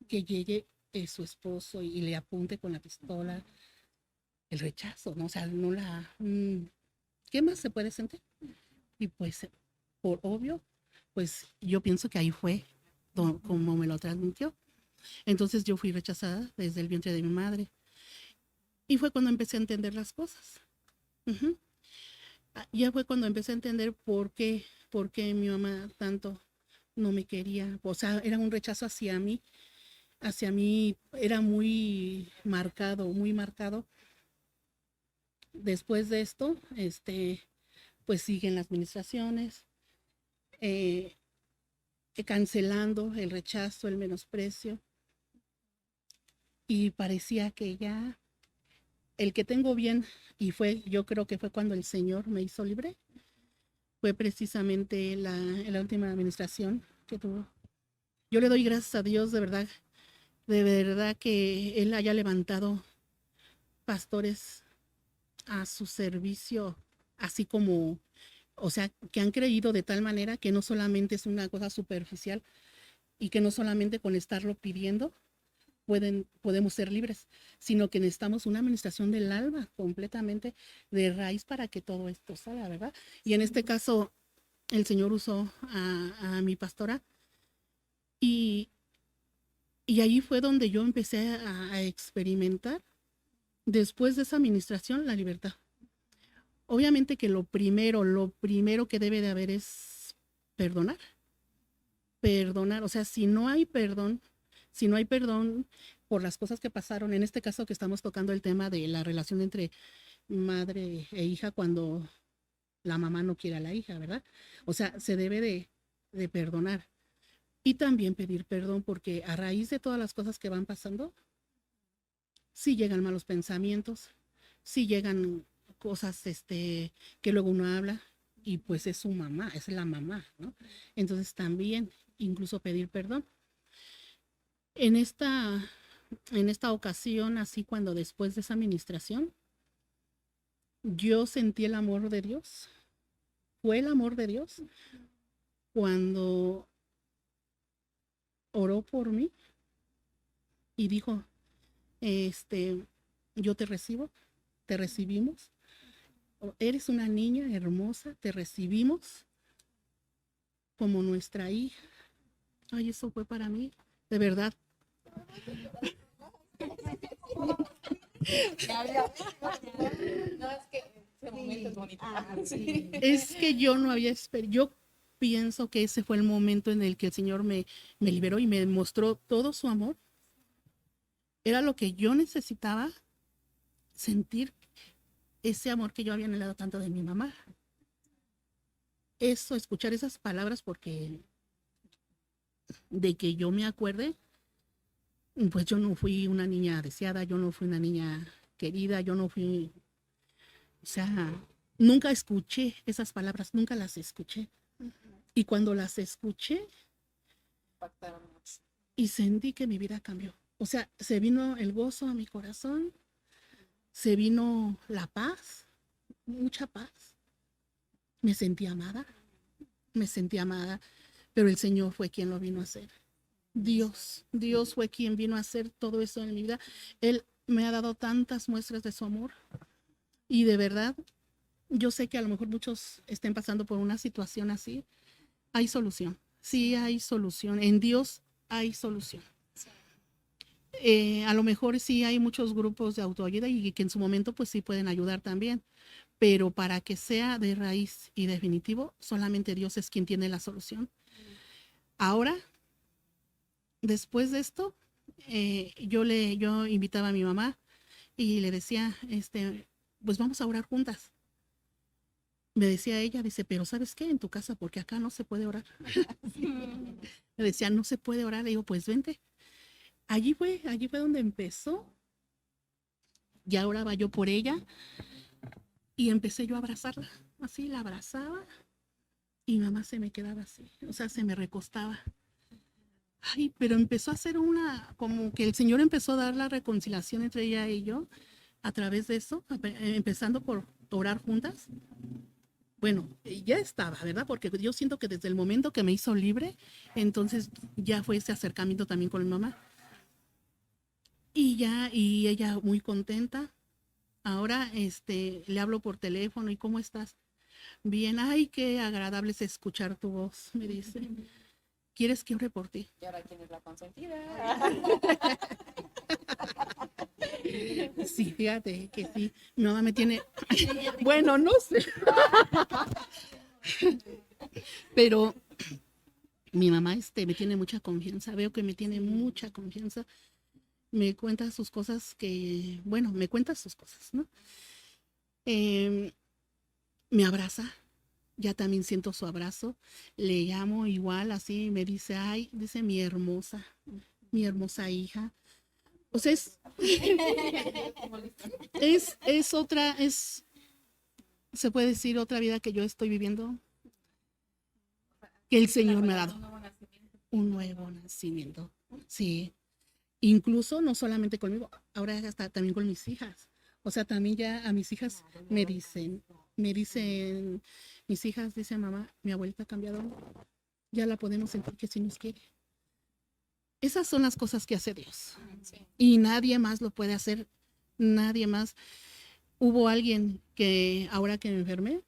Que llegue su esposo y le apunte con la pistola, el rechazo, ¿no? O sea, no la... ¿qué más se puede sentir? Y pues, por obvio, pues yo pienso que ahí fue como me lo transmitió. Entonces yo fui rechazada desde el vientre de mi madre. Y fue cuando empecé a entender las cosas. Uh-huh. Ya fue cuando empecé a entender por qué mi mamá tanto no me quería. O sea, era un rechazo hacia mí era muy marcado, muy marcado. Después de esto, pues siguen las administraciones, cancelando el rechazo, el menosprecio. Y parecía que ya el que tengo bien, yo creo que fue cuando el Señor me hizo libre, fue precisamente en la última administración que tuvo. Yo le doy gracias a Dios, de verdad que Él haya levantado pastores a su servicio, así como, o sea, que han creído de tal manera que no solamente es una cosa superficial y que no solamente con estarlo pidiendo podemos ser libres, sino que necesitamos una administración del alma completamente de raíz para que todo esto salga, ¿verdad? Y en este caso, el Señor usó a mi pastora y ahí fue donde yo empecé a experimentar, después de esa administración, la libertad. Obviamente que lo primero que debe de haber es perdonar. Perdonar, o sea, si no hay perdón por las cosas que pasaron, en este caso que estamos tocando el tema de la relación entre madre e hija cuando la mamá no quiere a la hija, ¿verdad? O sea, se debe de perdonar y también pedir perdón porque a raíz de todas las cosas que van pasando, sí llegan malos pensamientos, sí llegan cosas que luego uno habla y pues es su mamá, es la mamá, ¿no? Entonces también incluso pedir perdón. En esta ocasión, así cuando después de esa administración, yo sentí el amor de Dios. Fue el amor de Dios cuando oró por mí y dijo, yo te recibo, te recibimos. Eres una niña hermosa, te recibimos como nuestra hija. Ay, eso fue para mí, de verdad. Es que yo no había esperado. Yo pienso que ese fue el momento en el que el Señor me liberó y me mostró todo su amor. Era lo que yo necesitaba, sentir ese amor que yo había anhelado tanto de mi mamá. Eso, escuchar esas palabras, porque de que yo me acuerde, pues yo no fui una niña deseada, yo no fui una niña querida, yo no fui, o sea, nunca escuché esas palabras, nunca las escuché. Y cuando las escuché, y sentí que mi vida cambió. O sea, se vino el gozo a mi corazón, se vino la paz, mucha paz. Me sentí amada, pero el Señor fue quien lo vino a hacer. Dios fue quien vino a hacer todo eso en mi vida. Él me ha dado tantas muestras de su amor y de verdad, yo sé que a lo mejor muchos estén pasando por una situación así. Hay solución, sí hay solución. En Dios hay solución. A lo mejor sí hay muchos grupos de autoayuda y que en su momento pues sí pueden ayudar también, pero para que sea de raíz y definitivo, solamente Dios es quien tiene la solución. Ahora, después de esto, yo invitaba a mi mamá y le decía, pues vamos a orar juntas. Me decía ella, dice, pero ¿sabes qué? En tu casa, porque acá no se puede orar. Me decía, no se puede orar. Le digo, pues vente. Allí fue donde empezó. Ya oraba yo por ella y empecé yo a abrazarla. Así la abrazaba y mamá se me quedaba así, o sea, se me recostaba. Ay, pero empezó a hacer como que el Señor empezó a dar la reconciliación entre ella y yo a través de eso, empezando por orar juntas. Bueno, ya estaba, ¿verdad? Porque yo siento que desde el momento que me hizo libre, entonces ya fue ese acercamiento también con mi mamá. Y ella muy contenta. Ahora, le hablo por teléfono y ¿cómo estás? Bien, ay, qué agradable es escuchar tu voz, me dice. ¿Quieres que ore por ti? ¿Y ahora quién es la consentida? Sí, fíjate que sí. Mi mamá me tiene, bueno, no sé. Pero mi mamá me tiene mucha confianza. Veo que me tiene mucha confianza. Me cuenta sus cosas me cuenta sus cosas, ¿no? Me abraza. Ya también siento su abrazo. Le llamo igual, así me dice, ay, dice mi hermosa hija. O sea, se puede decir otra vida que yo estoy viviendo, que el Señor me ha dado. Un nuevo nacimiento. Sí. Incluso no solamente conmigo, ahora hasta también con mis hijas. O sea, también ya a mis hijas me dicen, mis hijas, dice mamá, mi abuelita ha cambiado, ya la podemos sentir que sí nos quiere. Esas son las cosas que hace Dios. Y nadie más lo puede hacer, nadie más. Hubo alguien que ahora que me enfermé,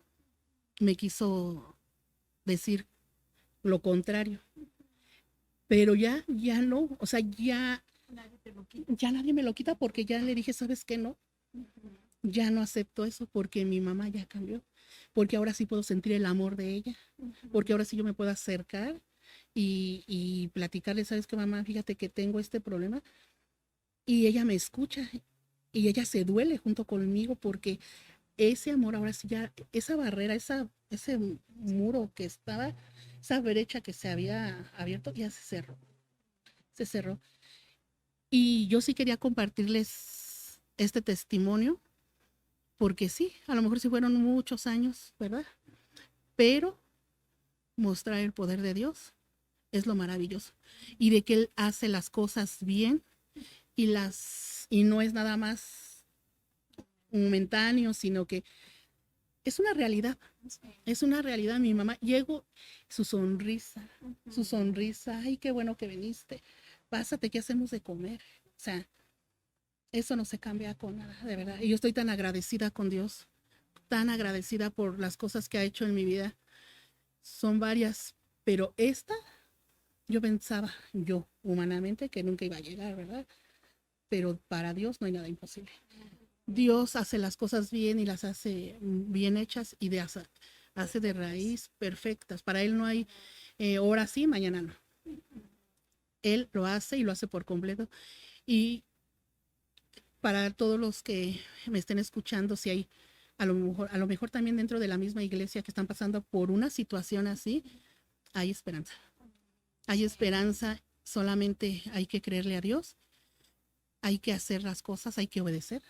me quiso decir lo contrario. Pero ya no, o sea, ya nadie me lo quita porque ya le dije, ¿sabes qué? No, ya no acepto eso porque mi mamá ya cambió, porque ahora sí puedo sentir el amor de ella, porque ahora sí yo me puedo acercar y platicarle, ¿sabes qué, mamá? Fíjate que tengo este problema y ella me escucha y ella se duele junto conmigo porque ese amor ahora sí ya, esa barrera, ese muro que estaba, esa brecha que se había abierto ya se cerró. Y yo sí quería compartirles este testimonio, porque sí, a lo mejor sí fueron muchos años, ¿verdad? Pero mostrar el poder de Dios es lo maravilloso. Y de que Él hace las cosas bien y no es nada más momentáneo, sino que es una realidad. Es una realidad. Mi mamá, llego, su sonrisa, ay, qué bueno que viniste. Pásate, ¿qué hacemos de comer? O sea, eso no se cambia con nada, de verdad. Y yo estoy tan agradecida con Dios, tan agradecida por las cosas que ha hecho en mi vida. Son varias, pero esta, yo pensaba, yo humanamente, que nunca iba a llegar, ¿verdad? Pero para Dios no hay nada imposible. Dios hace las cosas bien y las hace bien hechas y hace de raíz perfectas. Para Él no hay ahora sí, mañana no. Él lo hace y lo hace por completo. Y para todos los que me estén escuchando, si hay a lo mejor también dentro de la misma iglesia que están pasando por una situación así, hay esperanza. Hay esperanza, solamente hay que creerle a Dios, hay que hacer las cosas, hay que obedecer.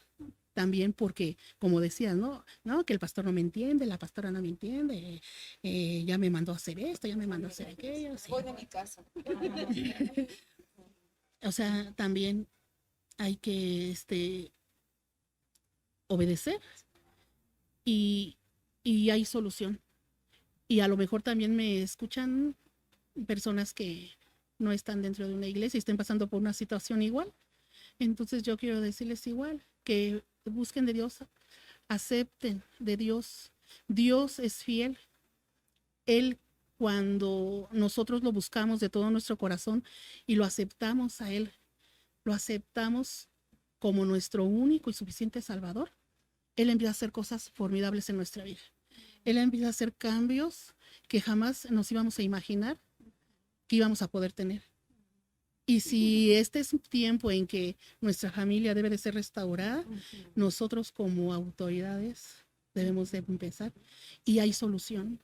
También porque, como decías, no, que el pastor no me entiende, la pastora no me entiende, ya me mandó a hacer esto, ya me mandó a hacer aquello. Sí. Voy de mi casa. O sea, también hay que obedecer y hay solución. Y a lo mejor también me escuchan personas que no están dentro de una iglesia y estén pasando por una situación igual. Entonces yo quiero decirles igual, que busquen de Dios, acepten de Dios. Dios es fiel. Él, cuando nosotros lo buscamos de todo nuestro corazón y lo aceptamos a Él, lo aceptamos como nuestro único y suficiente Salvador, Él empieza a hacer cosas formidables en nuestra vida. Él empieza a hacer cambios que jamás nos íbamos a imaginar que íbamos a poder tener. Y si este es un tiempo en que nuestra familia debe de ser restaurada, nosotros como autoridades debemos de empezar. Y hay solución.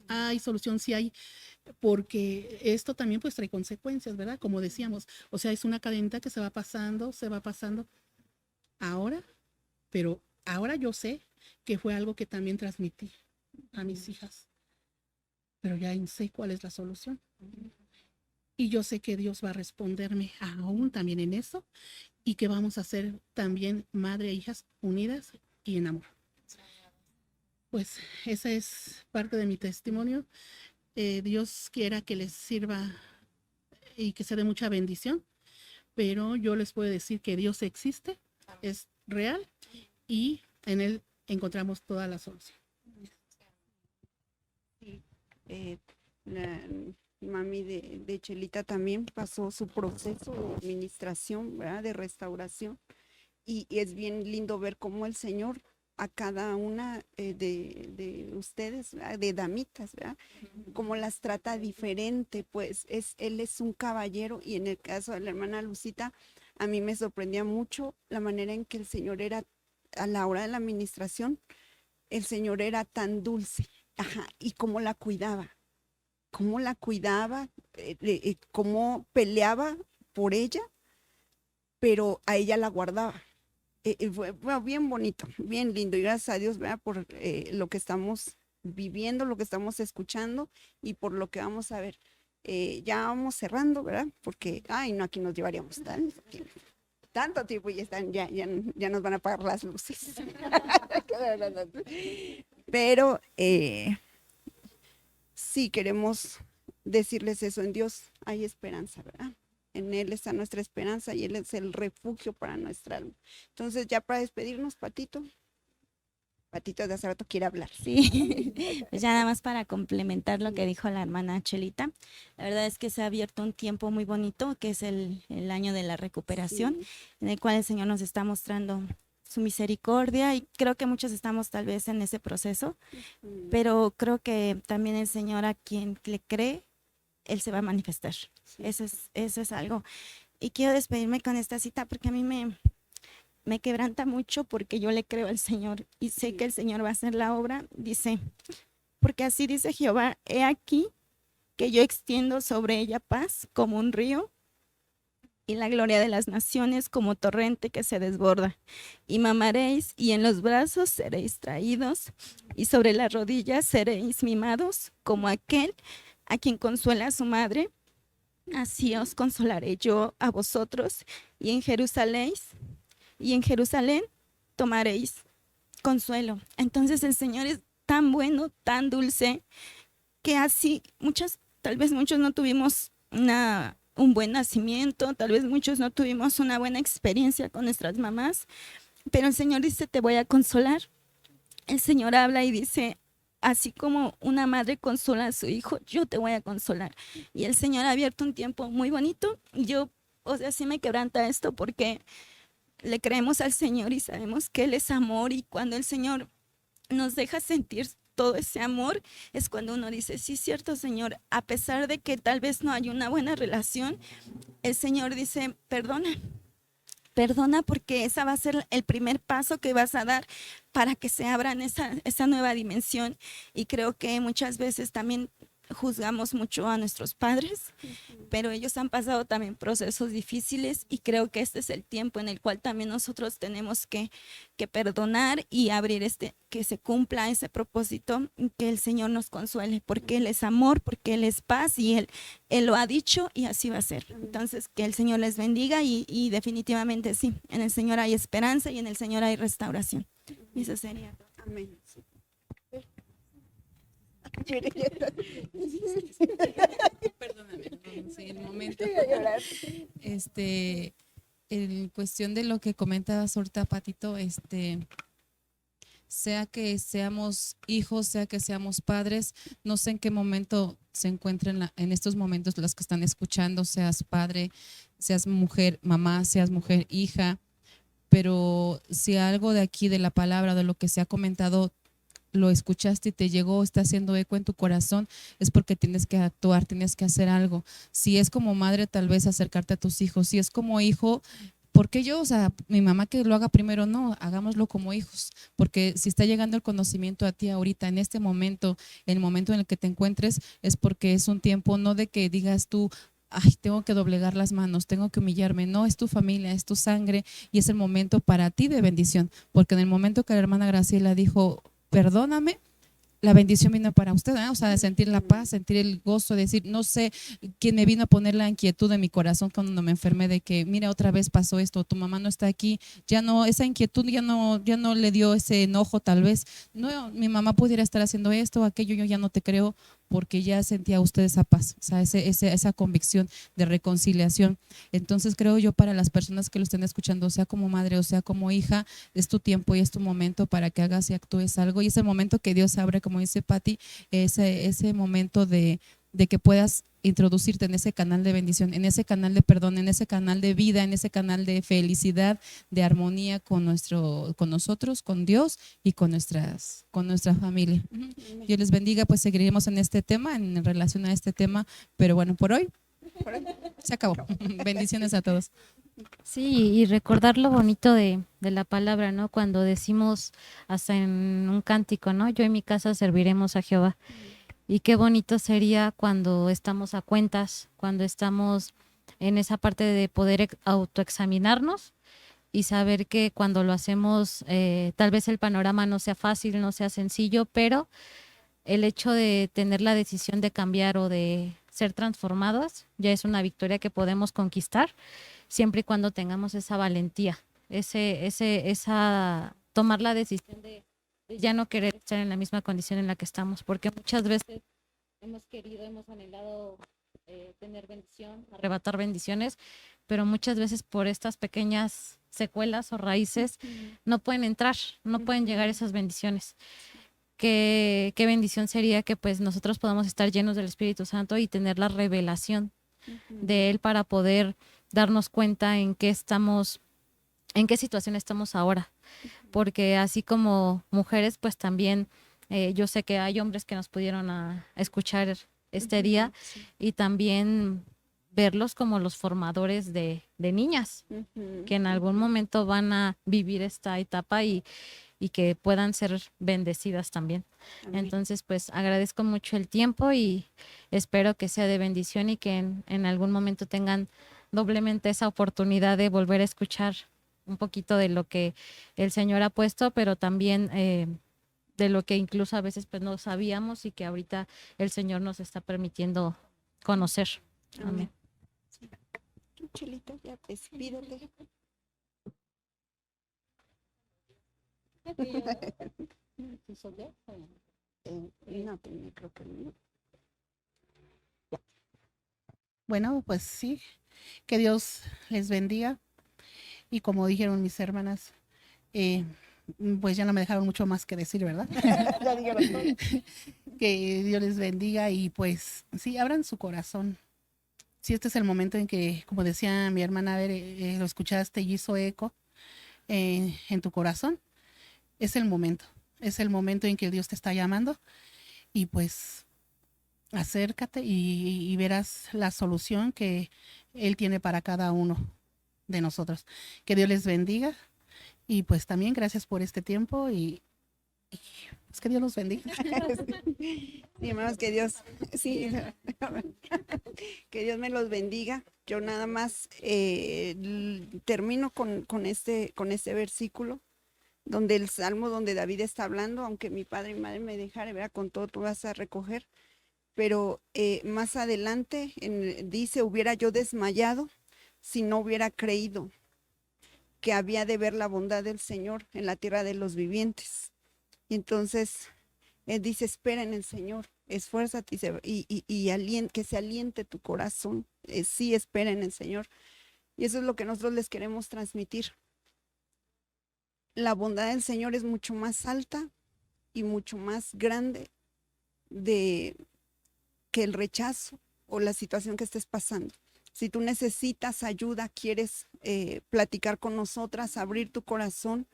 Hay solución, sí hay, porque esto también pues trae consecuencias, ¿verdad? Como decíamos, o sea, es una cadenita que se va pasando ahora, pero ahora yo sé que fue algo que también transmití a mis hijas, pero ya sé cuál es la solución. Y yo sé que Dios va a responderme aún también en eso y que vamos a ser también madre e hijas unidas y en amor. Pues esa es parte de mi testimonio. Dios quiera que les sirva y que sea de mucha bendición, pero yo les puedo decir que Dios existe, es real y en Él encontramos toda la solución. La mami de Chelita también pasó su proceso de administración, ¿verdad? De restauración. Y es bien lindo ver cómo el Señor a cada una de ustedes, ¿verdad? De damitas, ¿verdad? Cómo las trata diferente, pues él es un caballero, y en el caso de la hermana Lucita, a mí me sorprendía mucho la manera en que el Señor era, a la hora de la administración, el Señor era tan dulce, ajá, y cómo la cuidaba, cómo peleaba por ella, pero a ella la guardaba. Fue bien bonito, bien lindo, y gracias a Dios, ¿verdad? Por lo que estamos viviendo, lo que estamos escuchando y por lo que vamos a ver. Ya vamos cerrando, ¿verdad? Porque, ay, no, aquí nos llevaríamos tanto tiempo y ya nos van a apagar las luces. Pero sí queremos decirles eso: en Dios hay esperanza, ¿verdad? En Él está nuestra esperanza y Él es el refugio para nuestra alma. Entonces, ya para despedirnos, Patito de hace rato quiere hablar. Sí, pues ya nada más para complementar lo que dijo la hermana Chelita. La verdad es que se ha abierto un tiempo muy bonito, que es el año de la recuperación, Sí. en el cual el Señor nos está mostrando su misericordia, y creo que muchos estamos tal vez en ese proceso, pero creo que también el Señor, a quien le cree, Él se va a manifestar. Sí. Eso es algo. Y quiero despedirme con esta cita porque a mí me quebranta mucho, porque yo le creo al Señor y sé que el Señor va a hacer la obra. Dice, porque así dice Jehová: he aquí que yo extiendo sobre ella paz como un río, y la gloria de las naciones como torrente que se desborda. Y mamaréis, y en los brazos seréis traídos, y sobre las rodillas seréis mimados, como aquel a quien consuela a su madre. Así os consolaré yo a vosotros, y en Jerusalén tomaréis consuelo. Entonces el Señor es tan bueno, tan dulce, que así tal vez muchos no tuvimos un buen nacimiento, tal vez muchos no tuvimos una buena experiencia con nuestras mamás, pero el Señor dice: te voy a consolar. El Señor habla y dice: así como una madre consola a su hijo, yo te voy a consolar. Y el Señor ha abierto un tiempo muy bonito. Y yo, o sea, sí me quebranta esto, porque le creemos al Señor y sabemos que Él es amor, y cuando el Señor nos deja sentir todo ese amor, es cuando uno dice: sí, cierto, Señor, a pesar de que tal vez no hay una buena relación, el Señor dice: perdona, porque esa va a ser el primer paso que vas a dar para que se abran esa nueva dimensión. Y creo que muchas veces también juzgamos mucho a nuestros padres, pero ellos han pasado también procesos difíciles, y creo que este es el tiempo en el cual también nosotros tenemos que perdonar y abrir que se cumpla ese propósito, que el Señor nos consuele, porque Él es amor, porque Él es paz, y Él lo ha dicho y así va a ser. Entonces, que el Señor les bendiga, y definitivamente sí, en el Señor hay esperanza y en el Señor hay restauración. Y eso sería. Amén. Sí. Perdóname, sí, el momento. En cuestión de lo que comentabas ahorita, Patito, sea que seamos hijos, sea que seamos padres, no sé en qué momento se encuentren en estos momentos los que están escuchando, seas padre, seas mujer, mamá, seas mujer, hija, pero si algo de aquí, de la palabra, de lo que se ha comentado, lo escuchaste y te llegó, está haciendo eco en tu corazón, es porque tienes que actuar, tienes que hacer algo. Si es como madre, tal vez acercarte a tus hijos. Si es como hijo, ¿por qué yo? O sea, mi mamá que lo haga primero, no, hagámoslo como hijos, porque si está llegando el conocimiento a ti ahorita, en este momento, en el momento en el que te encuentres, es porque es un tiempo no de que digas tú, ay, tengo que doblegar las manos, tengo que humillarme, no, es tu familia, es tu sangre y es el momento para ti de bendición, porque en el momento que la hermana Graciela dijo, perdóname, la bendición vino para usted, ¿eh? O sea, de sentir la paz, sentir el gozo, de decir, no sé quién me vino a poner la inquietud en mi corazón cuando me enfermé de que, mira, otra vez pasó esto, tu mamá no está aquí, ya no, esa inquietud ya no le dio ese enojo tal vez, no, mi mamá pudiera estar haciendo esto o aquello, yo ya no te creo, porque ya sentía usted esa paz, o sea, esa convicción de reconciliación. Entonces creo yo para las personas que lo estén escuchando, sea como madre o sea como hija, es tu tiempo y es tu momento para que hagas y actúes algo, y es el momento que Dios abre, como dice Patti, ese momento de que puedas introducirte en ese canal de bendición, en ese canal de perdón, en ese canal de vida, en ese canal de felicidad, de armonía con nosotros, con Dios y con nuestra familia. Dios les bendiga, pues seguiremos en este tema, en relación a este tema, pero bueno, por hoy se acabó. Bendiciones a todos. Sí, y recordar lo bonito de la palabra, ¿no? Cuando decimos hasta en un cántico, ¿no? Yo en mi casa serviremos a Jehová. Y qué bonito sería cuando estamos a cuentas, cuando estamos en esa parte de poder autoexaminarnos y saber que cuando lo hacemos, tal vez el panorama no sea fácil, no sea sencillo, pero el hecho de tener la decisión de cambiar o de ser transformados ya es una victoria que podemos conquistar siempre y cuando tengamos esa valentía, esa tomar la decisión de ya no querer estar en la misma condición en la que estamos, porque muchas veces hemos anhelado tener bendición, arrebatar bendiciones, pero muchas veces por estas pequeñas secuelas o raíces no pueden entrar, no pueden llegar esas bendiciones. Qué bendición sería que pues nosotros podamos estar llenos del Espíritu Santo y tener la revelación de Él para poder darnos cuenta en qué situación estamos ahora, porque así como mujeres, pues también yo sé que hay hombres que nos pudieron a escuchar este día y también verlos como los formadores de niñas que en algún momento van a vivir esta etapa y que puedan ser bendecidas también. Amén. Entonces, pues agradezco mucho el tiempo y espero que sea de bendición y que en algún momento tengan doblemente esa oportunidad de volver a escuchar un poquito de lo que el Señor ha puesto, pero también de lo que incluso a veces pues no sabíamos y que ahorita el Señor nos está permitiendo conocer. Amén. Chulito, ya despídete. No, creo que no. Bueno, pues sí, que Dios les bendiga. Y como dijeron mis hermanas, pues ya no me dejaron mucho más que decir, ¿verdad? Que Dios les bendiga y pues sí, abran su corazón. Si este es el momento en que, como decía mi hermana, a ver, lo escuchaste y hizo eco en tu corazón, es el momento en que Dios te está llamando y pues acércate y verás la solución que Él tiene para cada uno de nosotros. Que Dios les bendiga y pues también gracias por este tiempo y pues que Dios los bendiga. Sí, hermanos, que Dios, sí, que Dios me los bendiga. Yo nada más termino con este versículo donde el salmo donde David está hablando, aunque mi padre y mi madre me dejaren, ¿verdad? Con todo tú vas a recoger, pero más adelante dice, hubiera yo desmayado si no hubiera creído que había de ver la bondad del Señor en la tierra de los vivientes. Y entonces él dice, espera en el Señor, esfuérzate y que se aliente tu corazón. Sí, espera en el Señor. Y eso es lo que nosotros les queremos transmitir. La bondad del Señor es mucho más alta y mucho más grande que el rechazo o la situación que estés pasando. Si tú necesitas ayuda, quieres platicar con nosotras, abrir tu corazón,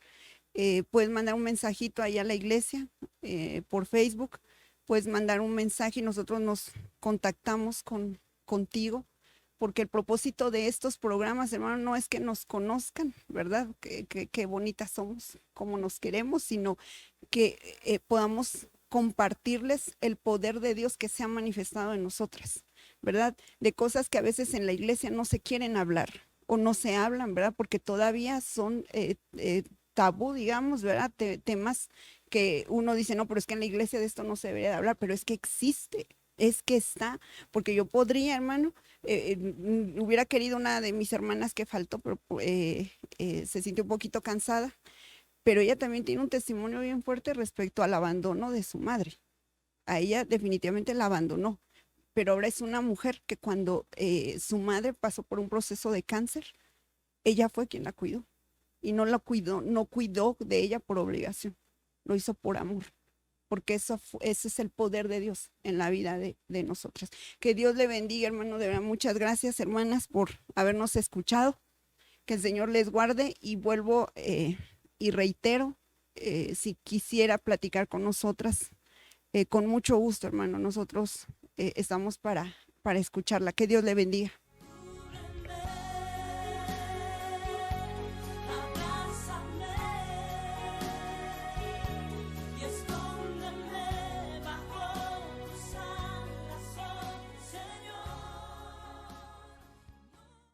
puedes mandar un mensajito ahí a la iglesia por Facebook, puedes mandar un mensaje y nosotros nos contactamos contigo, porque el propósito de estos programas, hermano, no es que nos conozcan, ¿verdad? Qué bonitas somos, cómo nos queremos, sino que podamos compartirles el poder de Dios que se ha manifestado en nosotras, ¿verdad? De cosas que a veces en la iglesia no se quieren hablar o no se hablan, ¿verdad? Porque todavía son tabú, digamos, ¿verdad? Temas que uno dice, no, pero es que en la iglesia de esto no se debería de hablar, pero es que existe, es que está, porque yo podría, hermano, hubiera querido una de mis hermanas que faltó, pero se sintió un poquito cansada, pero ella también tiene un testimonio bien fuerte respecto al abandono de su madre. A ella definitivamente la abandonó, pero ahora es una mujer que cuando su madre pasó por un proceso de cáncer, ella fue quien la cuidó y no la cuidó, no cuidó de ella por obligación, lo hizo por amor, porque ese es el poder de Dios en la vida de nosotras. Que Dios le bendiga, hermano, de verdad, muchas gracias, hermanas, por habernos escuchado, que el Señor les guarde y vuelvo y reitero, si quisiera platicar con nosotras, con mucho gusto, hermano, nosotros estamos para escucharla. Que Dios le bendiga.